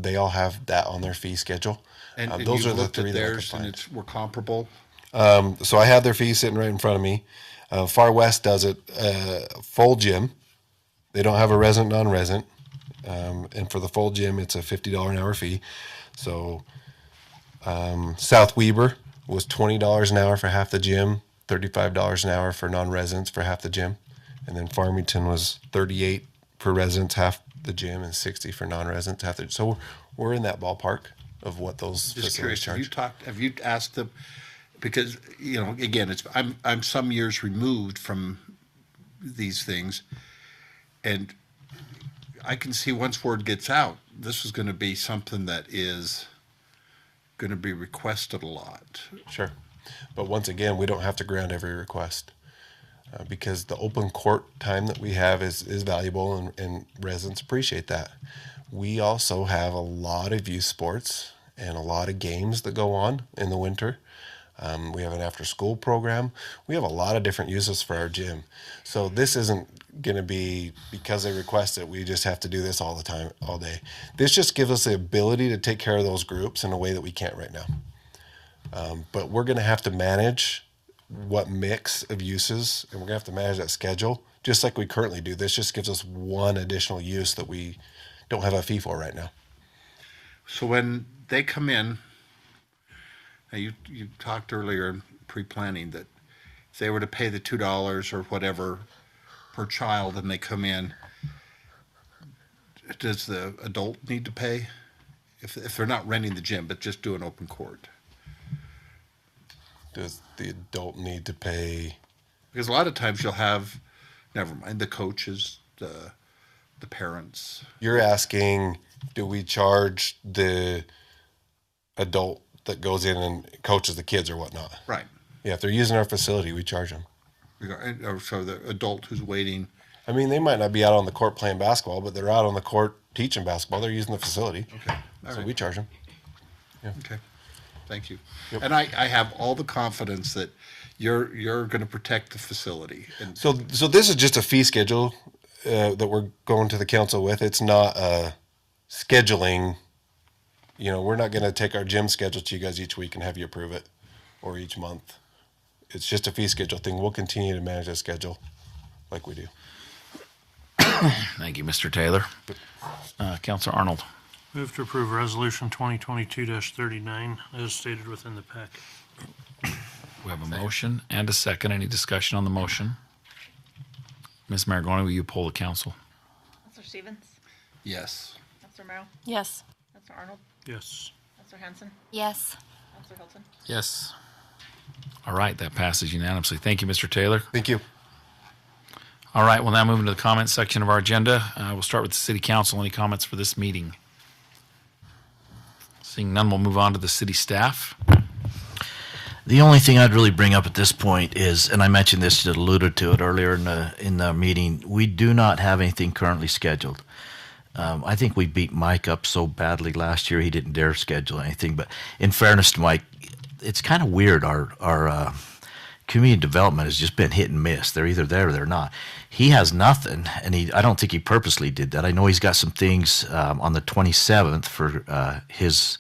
They all have that on their fee schedule. And Those you are the looked three at that I could theirs, and find. we're comparable. So I have their fees sitting right in front of me. Far West does it full gym. They don't have a resident, non-resident. And for the full gym, it's a $50 an hour fee. So South Weber was $20 an hour for half the gym, $35 an hour for non-residents for half the gym. And then Farmington was $38 for residents, half the gym, and $60 for non-residents, half the. So we're in that ballpark of what those Just facilities curious, charge. have you asked them, because, you know, again, I'm some years removed from these things, and I can see once word gets out, this is going to be something that is going to be requested a lot. Sure. But once again, we don't have to grant every request because the open court time that we have is valuable, and residents appreciate that. We also have a lot of youth sports and a lot of games that go on in the winter. We have an after-school program. We have a lot of different uses for our gym. So this isn't going to be because they request it, we just have to do this all the time, all day. This just gives us the ability to take care of those groups in a way that we can't right now. But we're going to have to manage what mix of uses, and we're going to have to manage that schedule just like we currently do. This just gives us one additional use that we don't have a fee for right now. So when they come in, now you talked earlier in pre-planning that if they were to pay the $2 or whatever per child and they come in, does the adult need to pay? If they're not renting the gym, but just doing open court? Does the adult need to pay? Because a lot of times you'll have, never mind, the coaches, the parents. You're asking, do we charge the adult that goes in and coaches the kids or whatnot? Right. Yeah, if they're using our facility, we charge them. Or so the adult who's waiting. I mean, they might not be out on the court playing basketball, but they're out on the court teaching basketball. They're using the facility. Okay. All So right. we charge them. Yeah. Okay. Thank you. Yep. And I have all the confidence that you're going to protect the facility. And So this is just a fee schedule that we're going to the council with. It's not scheduling. You know, we're not going to take our gym schedule to you guys each week and have you approve it, or each month. It's just a fee schedule thing. We'll continue to manage that schedule like we do. Thank you, Mr. Taylor. Councilor Arnold. Move to approve resolution 2022-39 as stated within the packet. We have a motion and a second. Any discussion on the motion? Ms. Maragoni, will you poll the council? Counselor Stevens? yes. Counselor Merrill? Yes. Counselor Arnold? Yes. Counselor Hanson? Yes. Counselor Hilton? Yes. All right, that passes unanimously. Thank you, Mr. Taylor. Thank you. All right, we'll now move into the comments section of our agenda. We'll start with the city council. Any comments for this meeting? Seeing none, we'll move on to the city staff. The only thing I'd really bring up at this point is, and I mentioned this, you alluded to it earlier in the meeting, we do not have anything currently scheduled. I think we beat Mike up so badly last year he didn't dare schedule anything. But in fairness to Mike, it's kind of weird. Our community development has just been hit and miss. They're either there or they're not. He has nothing, and I don't think he purposely did that. I know he's got some things on the 27th for his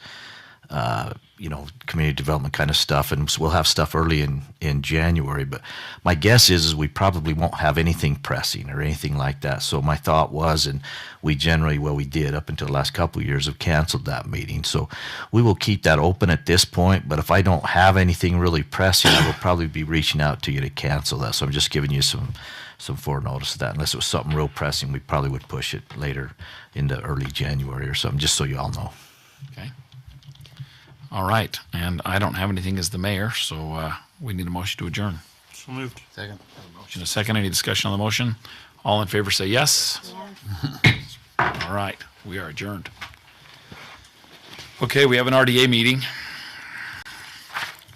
community development kind of stuff, and we'll have stuff early in January. But my guess is we probably won't have anything pressing or anything like that. So my thought was, and we generally, we did up until the last couple of years, have canceled that meeting. So we will keep that open at this point. But if I don't have anything really pressing, I will probably be reaching out to you to cancel that. So I'm just giving you some forenotice of that. Unless it was something real pressing, we probably would push it later into early January or something, just so you all know. Okay. All right, and I don't have anything as the mayor, so we need a motion to adjourn. So moved. Second. Motion a second. Any discussion on the motion? All in favor say yes. All right, we are adjourned. Okay, we have an RDA meeting.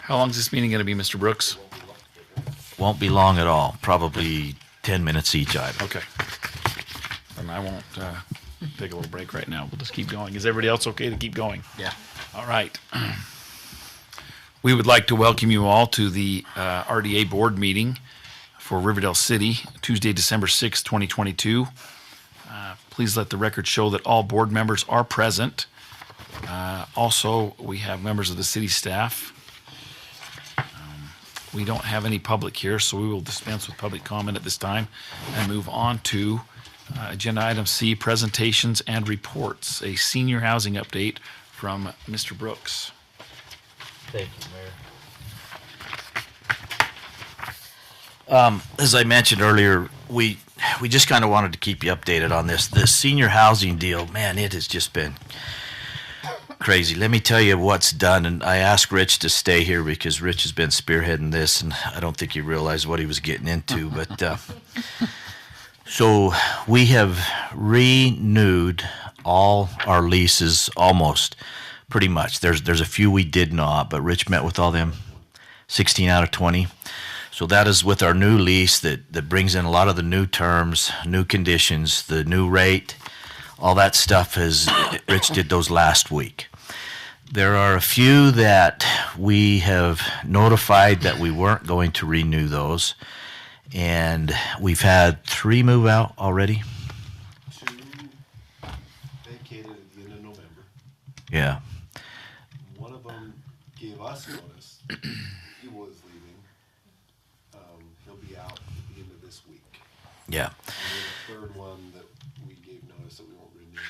How long is this meeting going to be, Mr. Brooks? Won't be long at all. Probably 10 minutes each item. Okay. And I won't take a little break right now. We'll just keep going. Is everybody else okay to keep going? Yeah. All right. We would like to welcome you all to the RDA board meeting for Riverdale City, Tuesday, December 6, 2022. Please let the record show that all board members are present Also, we have members of the city staff. We don't have any public here, so we will dispense with public comment at this time and move on to agenda item C, presentations and reports. A senior housing update from Mr. Brooks. Thank you, Mayor. As I mentioned earlier, we just kind of wanted to keep you updated on this. The senior housing deal, man, it has just been crazy. Let me tell you what's done, and I asked Rich to stay here because Rich has been spearheading this, and I don't think he realized what he was getting into. But so we have renewed all our leases almost, pretty much. There's a few we did not, but Rich met with all them, 16 out of 20. So that is with our new lease that brings in a lot of the new terms, new conditions, the new rate, all that stuff. Rich did those last week. There are a few that we have notified that we weren't going to renew those, and we've had 3 move out already. 2 vacated at the end of November. Yeah. One of them gave us notice he was leaving. He'll be out at the end of this week. Yeah. And then a third one that we gave notice that we won't renew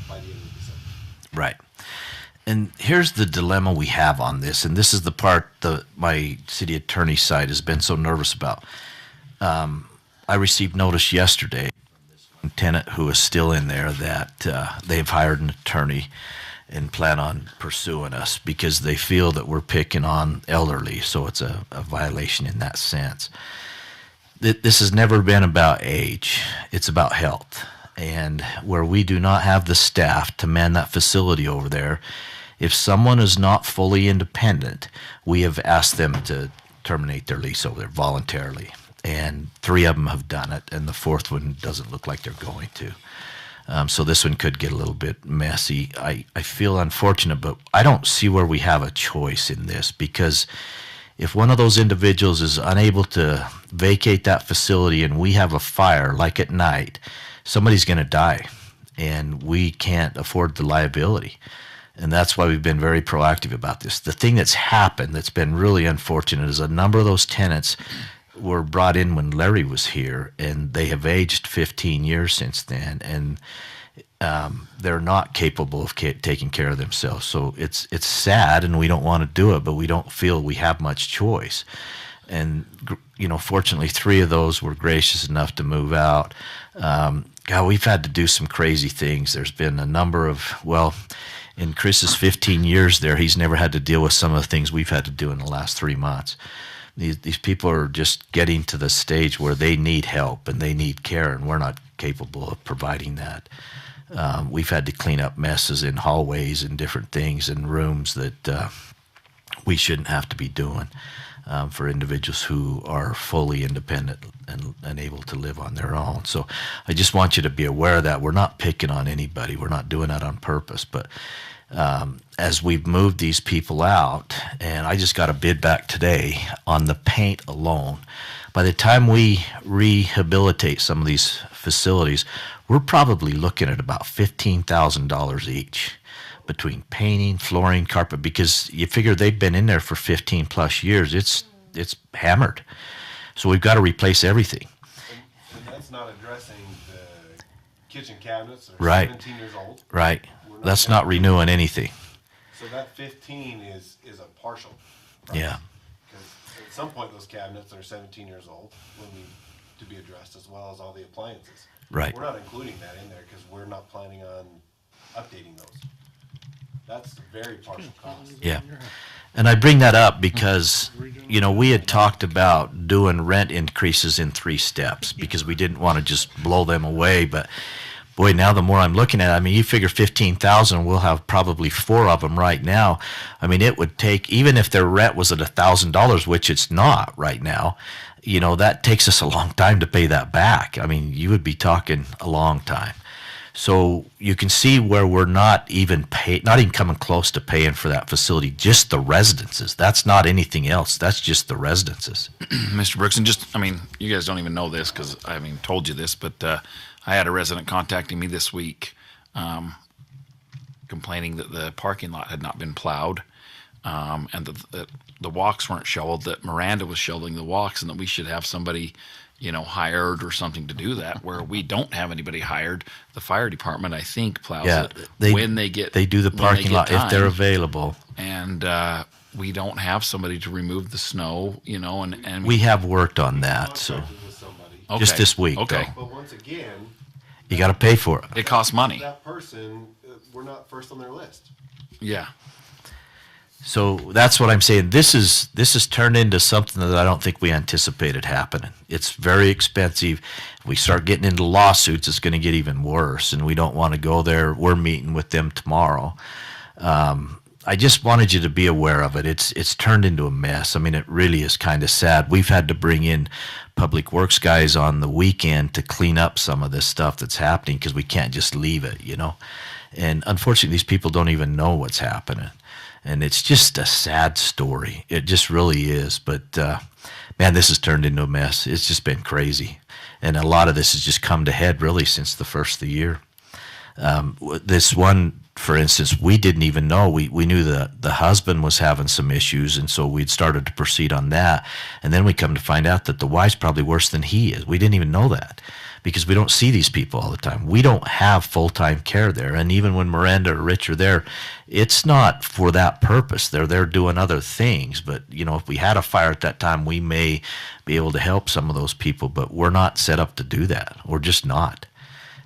by the end of December. Right. And here's the dilemma we have on this, and this is the part that my city attorney side has been so nervous about. I received notice yesterday from this one tenant who is still in there that they've hired an attorney and plan on pursuing us because they feel that we're picking on elderly, so it's a violation in that sense. This has never been about age. It's about health. And where we do not have the staff to man that facility over there, if someone is not fully independent, we have asked them to terminate their lease over there voluntarily. And 3 of them have done it, and the 4th one doesn't look like they're going to. So this one could get a little bit messy. I feel unfortunate, but I don't see where we have a choice in this, because if one of those individuals is unable to vacate that facility and we have a fire, like at night, somebody's going to die, and we can't afford the liability. And that's why we've been very proactive about this. The thing that's happened that's been really unfortunate is a number of those tenants were brought in when Larry was here, and they have aged 15 years since then, and they're not capable of taking care of themselves. So it's sad, and we don't want to do it, but we don't feel we have much choice. And fortunately, 3 of those were gracious enough to move out. God, we've had to do some crazy things. There's been a number of, in Chris's 15 years there, he's never had to deal with some of the things we've had to do in the last 3 months. These people are just getting to the stage where they need help and they need care, and we're not capable of providing that. We've had to clean up messes in hallways and different things in rooms that we shouldn't have to be doing for individuals who are fully independent and able to live on their own. So I just want you to be aware of that. We're not picking on anybody. We're not doing that on purpose. But as we've moved these people out, and I just got a bid back today on the paint alone, by the time we rehabilitate some of these facilities, we're probably looking at about $15,000 each between painting, flooring, carpet, because you figure they've been in there for 15 plus years. It's hammered. So we've got to replace everything. And that's not addressing the kitchen cabinets that are Right. 17 years old. Right. That's not renewing anything. So that 15 is a partial price. Yeah. Because at some point those cabinets that are 17 years old will need to be addressed, as well as all the appliances. Right. We're not including that in there because we're not planning on updating those. That's a very partial cost. Yeah. And I bring that up because, we had talked about doing rent increases in 3 steps because we didn't want to just blow them away. But boy, now the more I'm looking at it, you figure 15,000, we'll have probably 4 of them right now. It would take, even if their rent was at $1,000, which it's not right now, that takes us a long time to pay that back. You would be talking a long time. So you can see where we're not even coming close to paying for that facility, just the residences. That's not anything else. That's just the residences. Mr. Brooks, and you guys don't even know this because I haven't even told you this, but I had a resident contacting me this week. complaining that the parking lot had not been plowed, and that the walks weren't shoveled, that Miranda was shoveling the walks, and that we should have somebody, hired or something to do that, where we don't have anybody hired. The fire department, I think, plows it when they get They do the when parking get lot if they're time. available. And we don't have somebody to remove the snow, and We have worked on that, so just this week, Okay. though. But once again, You got to pay for it. It costs money. that person, we're not first on their list. Yeah. So that's what I'm saying. This is turned into something that I don't think we anticipated happening. It's very expensive. If we start getting into lawsuits, it's going to get even worse, and we don't want to go there. We're meeting with them tomorrow. I just wanted you to be aware of it. It's turned into a mess. I mean, it really is kind of sad. We've had to bring in public works guys on the weekend to clean up some of this stuff that's happening because we can't just leave it, And unfortunately, these people don't even know what's happening. And it's just a sad story. It just really is. But, man, this has turned into a mess. It's just been crazy. And a lot of this has just come to head really since the first of the year. This one, for instance, we didn't even know. We knew that the husband was having some issues, and so we'd started to proceed on that. And then we come to find out that the wife's probably worse than he is. We didn't even know that because we don't see these people all the time. We don't have full-time care there. And even when Miranda or Rich are there, it's not for that purpose. They're there doing other things. But, if we had a fire at that time, we may be able to help some of those people, but we're not set up to do that. We're just not.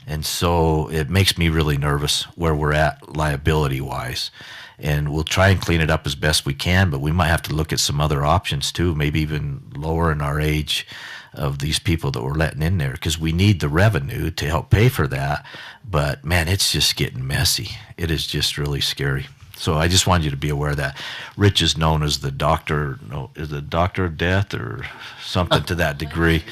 And so it makes me really nervous where we're at liability-wise. And we'll try and clean it up as best we can, but we might have to look at some other options too, maybe even lowering our age of these people that we're letting in there, because we need the revenue to help pay for that. But, man, it's just getting messy. It is just really scary. So I just wanted you to be aware of that. Rich is known as the doctor, is the doctor of death or something to that degree.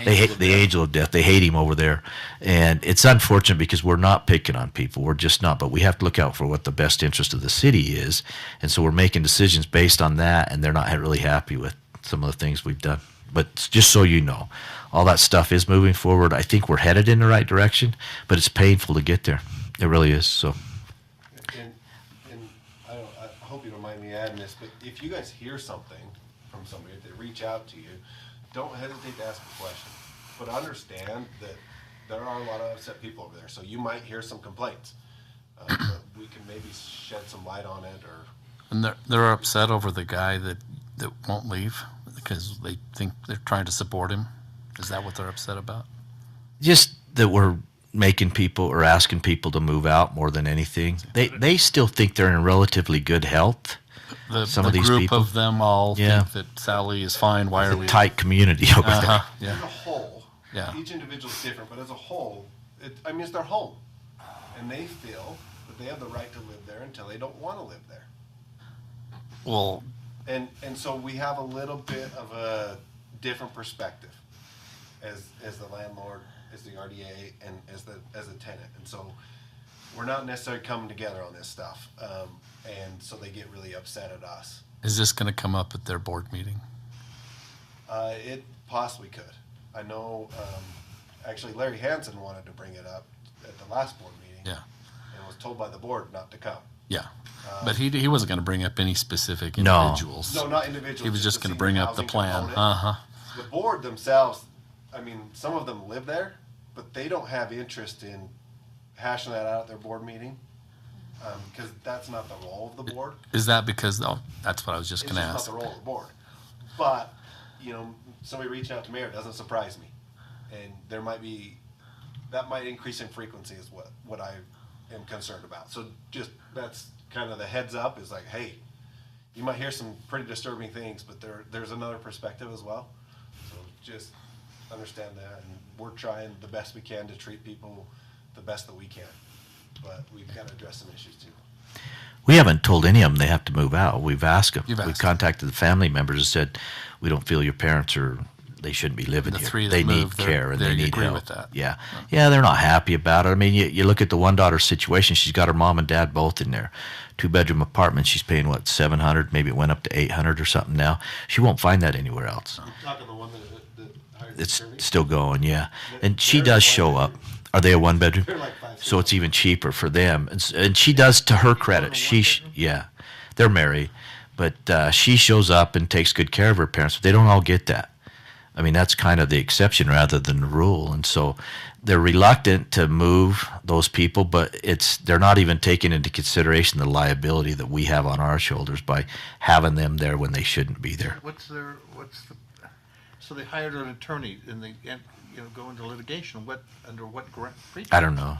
They hate the angel of death. They hate him over there. And it's unfortunate because we're not picking on people. We're just not. But we have to look out for what the best interest of the city is. And so we're making decisions based on that, and they're not really happy with some of the things we've done. But just so you know, all that stuff is moving forward. I think we're headed in the right direction, but it's painful to get there. It really is. So. I hope you don't mind me adding this, but if you guys hear something from somebody, if they reach out to you, don't hesitate to ask a question. But understand that there are a lot of upset people over there, so you might hear some complaints. But we can maybe shed some light on it, or. And they're upset over the guy that won't leave because they think they're trying to support him. Is that what they're upset about? Just that we're making people or asking people to move out more than anything. They still think they're in relatively good health. Some The of these group people of them all Yeah. think that Sally is fine. Why It's are a we tight community over there. Yeah. As a whole, Yeah. each individual is different, but as a whole, it's their home. And they feel that they have the right to live there until they don't want to live there. Well, And so we have a little bit of a different perspective as the landlord, as the RDA, and as a tenant. And so we're not necessarily coming together on this stuff. And so they get really upset at us. is this going to come up at their board meeting? It possibly could. I know, actually Larry Hansen wanted to bring it up at the last board meeting. Yeah. And was told by the board not to come. Yeah. But he wasn't going to bring up any specific No. individuals. No, not individuals. He was just the going to bring senior up the housing plan. component. Uh-huh. The board themselves, some of them live there, but they don't have interest in hashing that out at their board meeting, because that's not the role of the board. Is that because, that's what I was just It's going to just ask. not the role of the board. But, somebody reaching out to mayor doesn't surprise me. And that might increase in frequency is what I am concerned about. So just, that's kind of the heads up is like, hey, you might hear some pretty disturbing things, but there's another perspective as well. So just understand that, and we're trying the best we can to treat people the best that we can. But we've got to address some issues too. We haven't told any of them they have to move out. We've asked them. You've We asked contacted the family members and said, we don't feel your parents they shouldn't be living The here. three that They need moved, care and they they need agree help. with that. Yeah. Yeah, they're not happy about it. I mean, you look at the one daughter's situation. She's got her mom and dad both in there. 2-bedroom apartment. She's paying, what, $700? Maybe it went up to $800 or something now. She won't find that anywhere else. You're talking the one that hired the It's attorney? still going, yeah. And she does show up. Are they a one bedroom? They're like 5 So it's even cheaper for them. And she does, to her credit, yeah, they're married, but she shows up and takes good care of her parents. But they don't all get that. I mean, that's kind of the exception rather than the rule. And so they're reluctant to move those people, but they're not even taking into consideration the liability that we have on our shoulders by having them there when they shouldn't be there. So they hired an attorney and they, go into litigation. Under what grant? I don't know.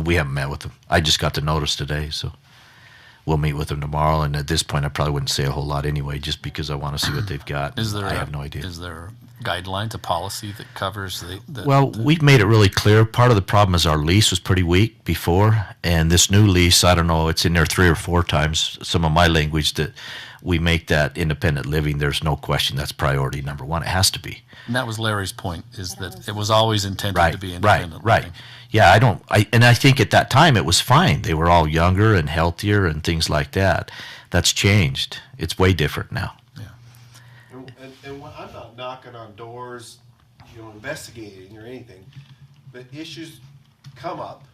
We haven't met with them. I just got the notice today, so we'll meet with them tomorrow. And at this point, I probably wouldn't say a whole lot anyway, just because I want to see what they've got. I have no idea. Is there guidelines, a policy that covers Well, we've made it really clear. Part of the problem is our lease was pretty weak before, and this new lease, I don't know, it's in there 3 or 4 times. Some of my language that we make that independent living, there's no question that's priority number 1. It has to be. And that was Larry's point, is that it was always intended to be independent. Right. Yeah, I think at that time it was fine. They were all younger and healthier and things like that. That's changed. It's way different now. And when I'm not knocking on doors, investigating or anything, but issues come up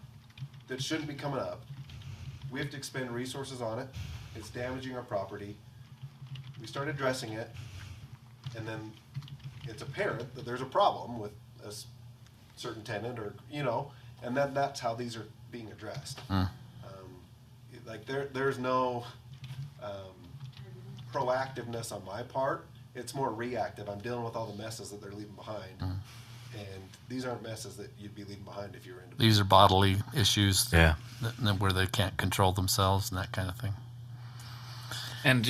that shouldn't be coming up. We have to expend resources on it. It's damaging our property. We start addressing it, and then it's apparent that there's a problem with a certain tenant, or and then that's how these are being addressed. There's no proactiveness on my part. It's more reactive. I'm dealing with all the messes that they're leaving behind, and these aren't messes that you'd be leaving behind if you were independent. These are bodily issues where they can't control themselves and that kind of thing. And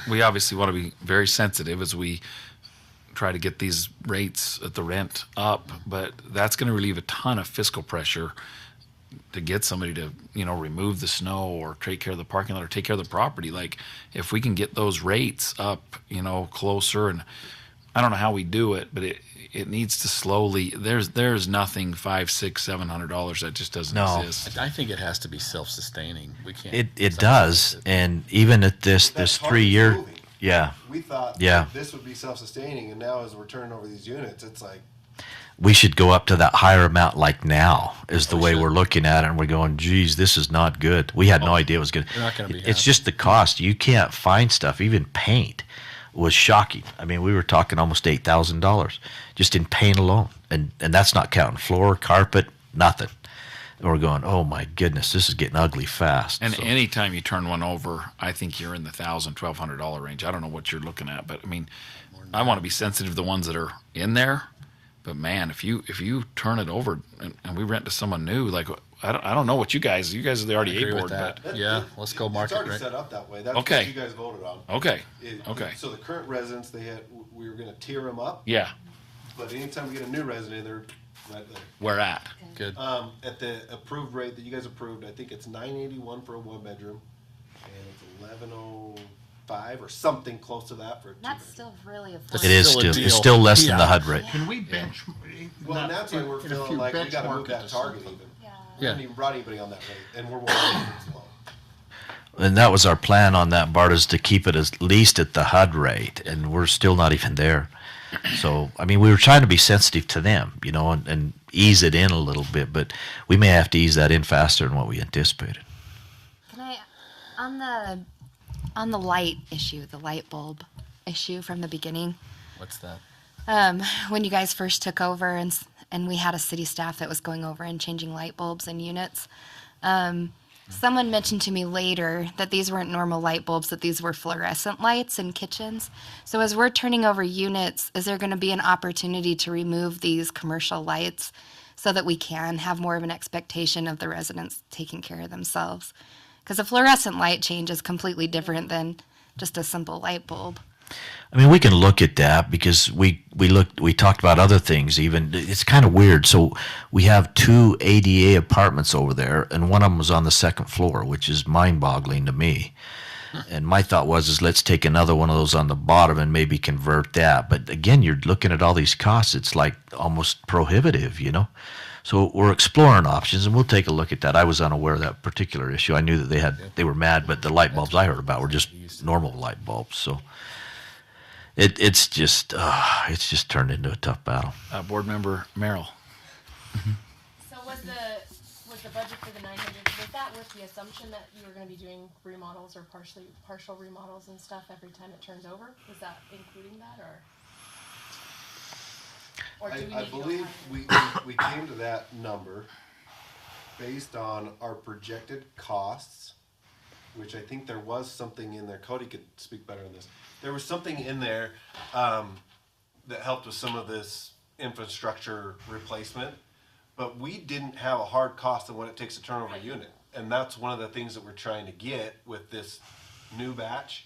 we obviously want to be very sensitive as we try to get these rates at the rent up, but that's going to relieve a ton of fiscal pressure to get somebody to, remove the snow or take care of the parking lot or take care of the property. Like, if we can get those rates up, closer, and I don't know how we do it, but it needs to slowly. There's nothing $500, $600, $700 that just doesn't exist. I think it has to be self-sustaining. We can't. It does, and even at this 3 year, we thought this would be self-sustaining, and now as we're turning over these units, it's like we should go up to that higher amount. Like now is the way we're looking at it, and we're going, geez, this is not good. We had no idea it was good. You're not gonna be It's just the cost. You can't find stuff. Even paint was shocking. I mean, we were talking almost $8,000 just in paint alone, and that's not counting floor, carpet, nothing. And we're going, oh my goodness, this is getting ugly fast. And anytime you turn one over, I think you're in the $1,000, $1,200 range. I don't know what you're looking at, but I want to be sensitive to the ones that are in there. But man, if you turn it over and we rent to someone new, like I don't know what you guys are the RDA board, but let's go market. It's already set up that way. That's Okay. what you guys voted on. Okay. Okay. So the current residents, we were going to tier them up. Yeah. But anytime we get a new resident, they're right there. Where at? Good. At the approved rate that you guys approved, I think it's $981 for a 1-bedroom, and it's $1,105 or something close to that for a 2-bedroom. That's still really affordable. It is still. It's still less than the HUD rate. Can we bench? Well, and that's why we're feeling like we got to move that target even. We haven't even brought anybody on that rate, and we're working as well. And that was our plan on that, Bart, is to keep it at least at the HUD rate, and we're still not even there. So, we were trying to be sensitive to them, and ease it in a little bit, but we may have to ease that in faster than what we anticipated. Can I, on the light issue, the light bulb issue from the beginning? What's that? When you guys first took over and we had a city staff that was going over and changing light bulbs and units, someone mentioned to me later that these weren't normal light bulbs, that these were fluorescent lights in kitchens. So as we're turning over units, is there going to be an opportunity to remove these commercial lights so that we can have more of an expectation of the residents taking care of themselves? Because a fluorescent light change is completely different than just a simple light bulb. We can look at that because we talked about other things even. It's kind of weird. So we have 2 ADA apartments over there, and one of them was on the 2nd floor, which is mind-boggling to me. And my thought was let's take another one of those on the bottom and maybe convert that. But again, you're looking at all these costs. It's like almost prohibitive, So we're exploring options, and we'll take a look at that. I was unaware of that particular issue. I knew that they were mad, but the light bulbs I heard about were just normal light bulbs. So it's just turned into a tough battle. Board member Merrill. So was the budget for the 900, was that with the assumption that you were going to be doing remodels or partial remodels and stuff every time it turns over? Was that including that, or do we I need to go believe higher? we came to that number based on our projected costs, which I think there was something in there. Cody could speak better on this. There was something in there that helped with some of this infrastructure replacement, but we didn't have a hard cost of what it takes to turn over a unit. And that's one of the things that we're trying to get with this new batch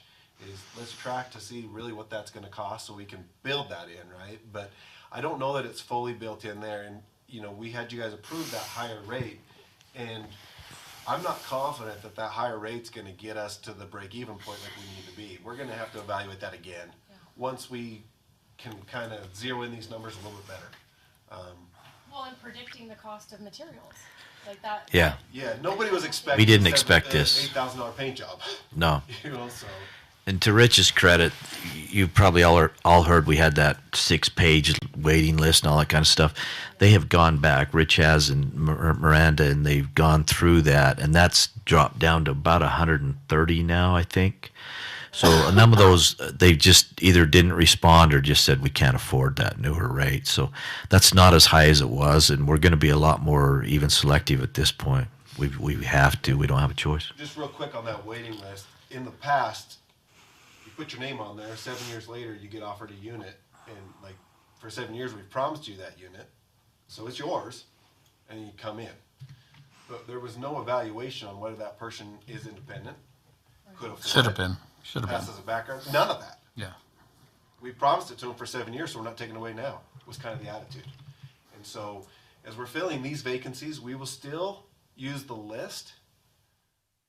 is let's track to see really what that's going to cost so we can build that in, right? But I don't know that it's fully built in there. And, you know, we had you guys approve that higher rate, and I'm not confident that that higher rate's going to get us to the break-even point like we need to be. We're going to have to evaluate that again once we can kind of zero in these numbers a little bit better. Well, and predicting the cost of materials like that. Yeah. Yeah, nobody was expecting. We didn't expect this. $8,000 paint job. No. You know, so. And to Rich's credit, you probably all heard we had that 6-page waiting list and all that kind of stuff. They have gone back, Rich has and Miranda, and they've gone through that, and that's dropped down to about 130 now, I think. So a number of those, they just either didn't respond or just said we can't afford that newer rate. So that's not as high as it was, and we're going to be a lot more even selective at this point. We have to. We don't have a choice. Just real quick on that waiting list. In the past, you put your name on there. 7 years later, you get offered a unit, and like for 7 years, we've promised you that unit, so it's yours, and you come in. But there was no evaluation on whether that person is independent, could afford Should have it, been. Should have passes been. a background. None of that. Yeah. We promised it to them for 7 years, so we're not taking it away now, was kind of the attitude. And so as we're filling these vacancies, we will still use the list,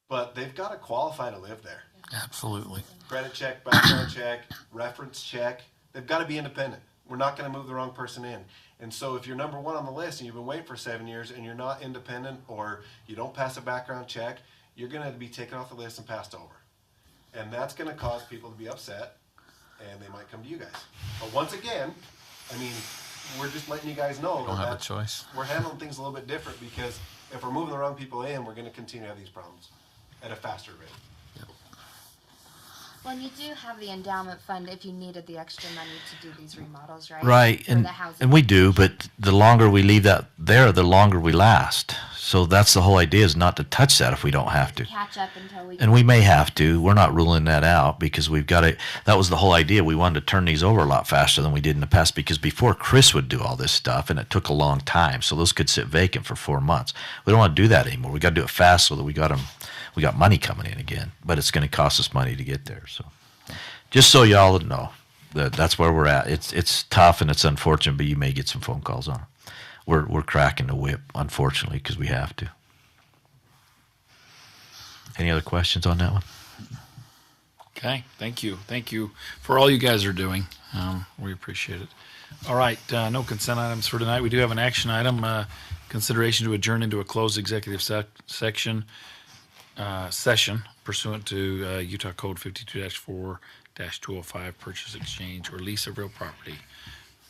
but they've got to qualify to live there. Absolutely. Credit check, background check, reference check. They've got to be independent. We're not going to move the wrong person in. And so if you're number one on the list and you've been waiting for 7 years and you're not independent or you don't pass a background check, you're going to be taken off the list and passed over. And that's going to cause people to be upset, and they might come to you guys. But once again, I mean, we're just letting you guys know Don't have a that choice. we're handling things a little bit different because if we're moving the wrong people in, we're going to continue to have these problems at a faster rate. Well, and you do have the endowment fund if you needed the extra money to do these remodels, right? Right, For and the housing. and we do, but the longer we leave that there, the longer we last. So that's the whole idea, is not to touch that if we don't have to. Catch up until we. And we may have to. We're not ruling that out because we've got to. That was the whole idea. We wanted to turn these over a lot faster than we did in the past because before Chris would do all this stuff, and it took a long time. So those could sit vacant for 4 months. We don't want to do that anymore. We got to do it fast so that we got money coming in again. But it's going to cost us money to get there. So just so y'all know, that's where we're at. It's tough and it's unfortunate, but you may get some phone calls on it. We're cracking the whip, unfortunately, because we have to. Any other questions on that one? Okay, thank you. Thank you for all you guys are doing. We appreciate it. All right, no consent items for tonight. We do have an action item, consideration to adjourn into a closed executive session pursuant to Utah Code 52-4-205, purchase, exchange, or lease of real property.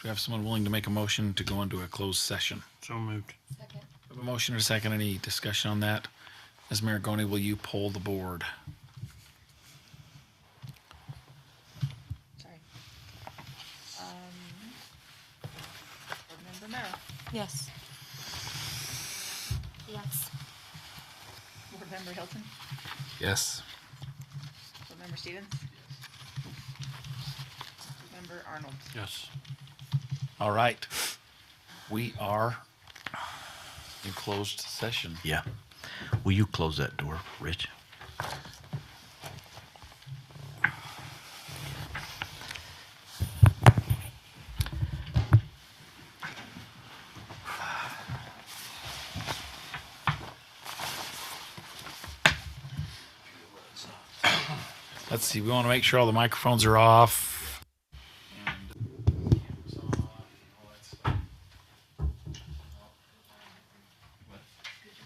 Do we have someone willing to make a motion to go into a closed session? So moved. Second. We have a motion or a second. Any discussion on that? Ms. Maragoni, will you poll the board? Sorry. Board Member Merrill. Yes. Yes. Board Member Hilton. Yes. Board Member Stevens. Board Member Arnold. Yes. All right. We are in closed session. Yeah. Will you close that door, Rich? Let's see. We want to make sure all the microphones are off.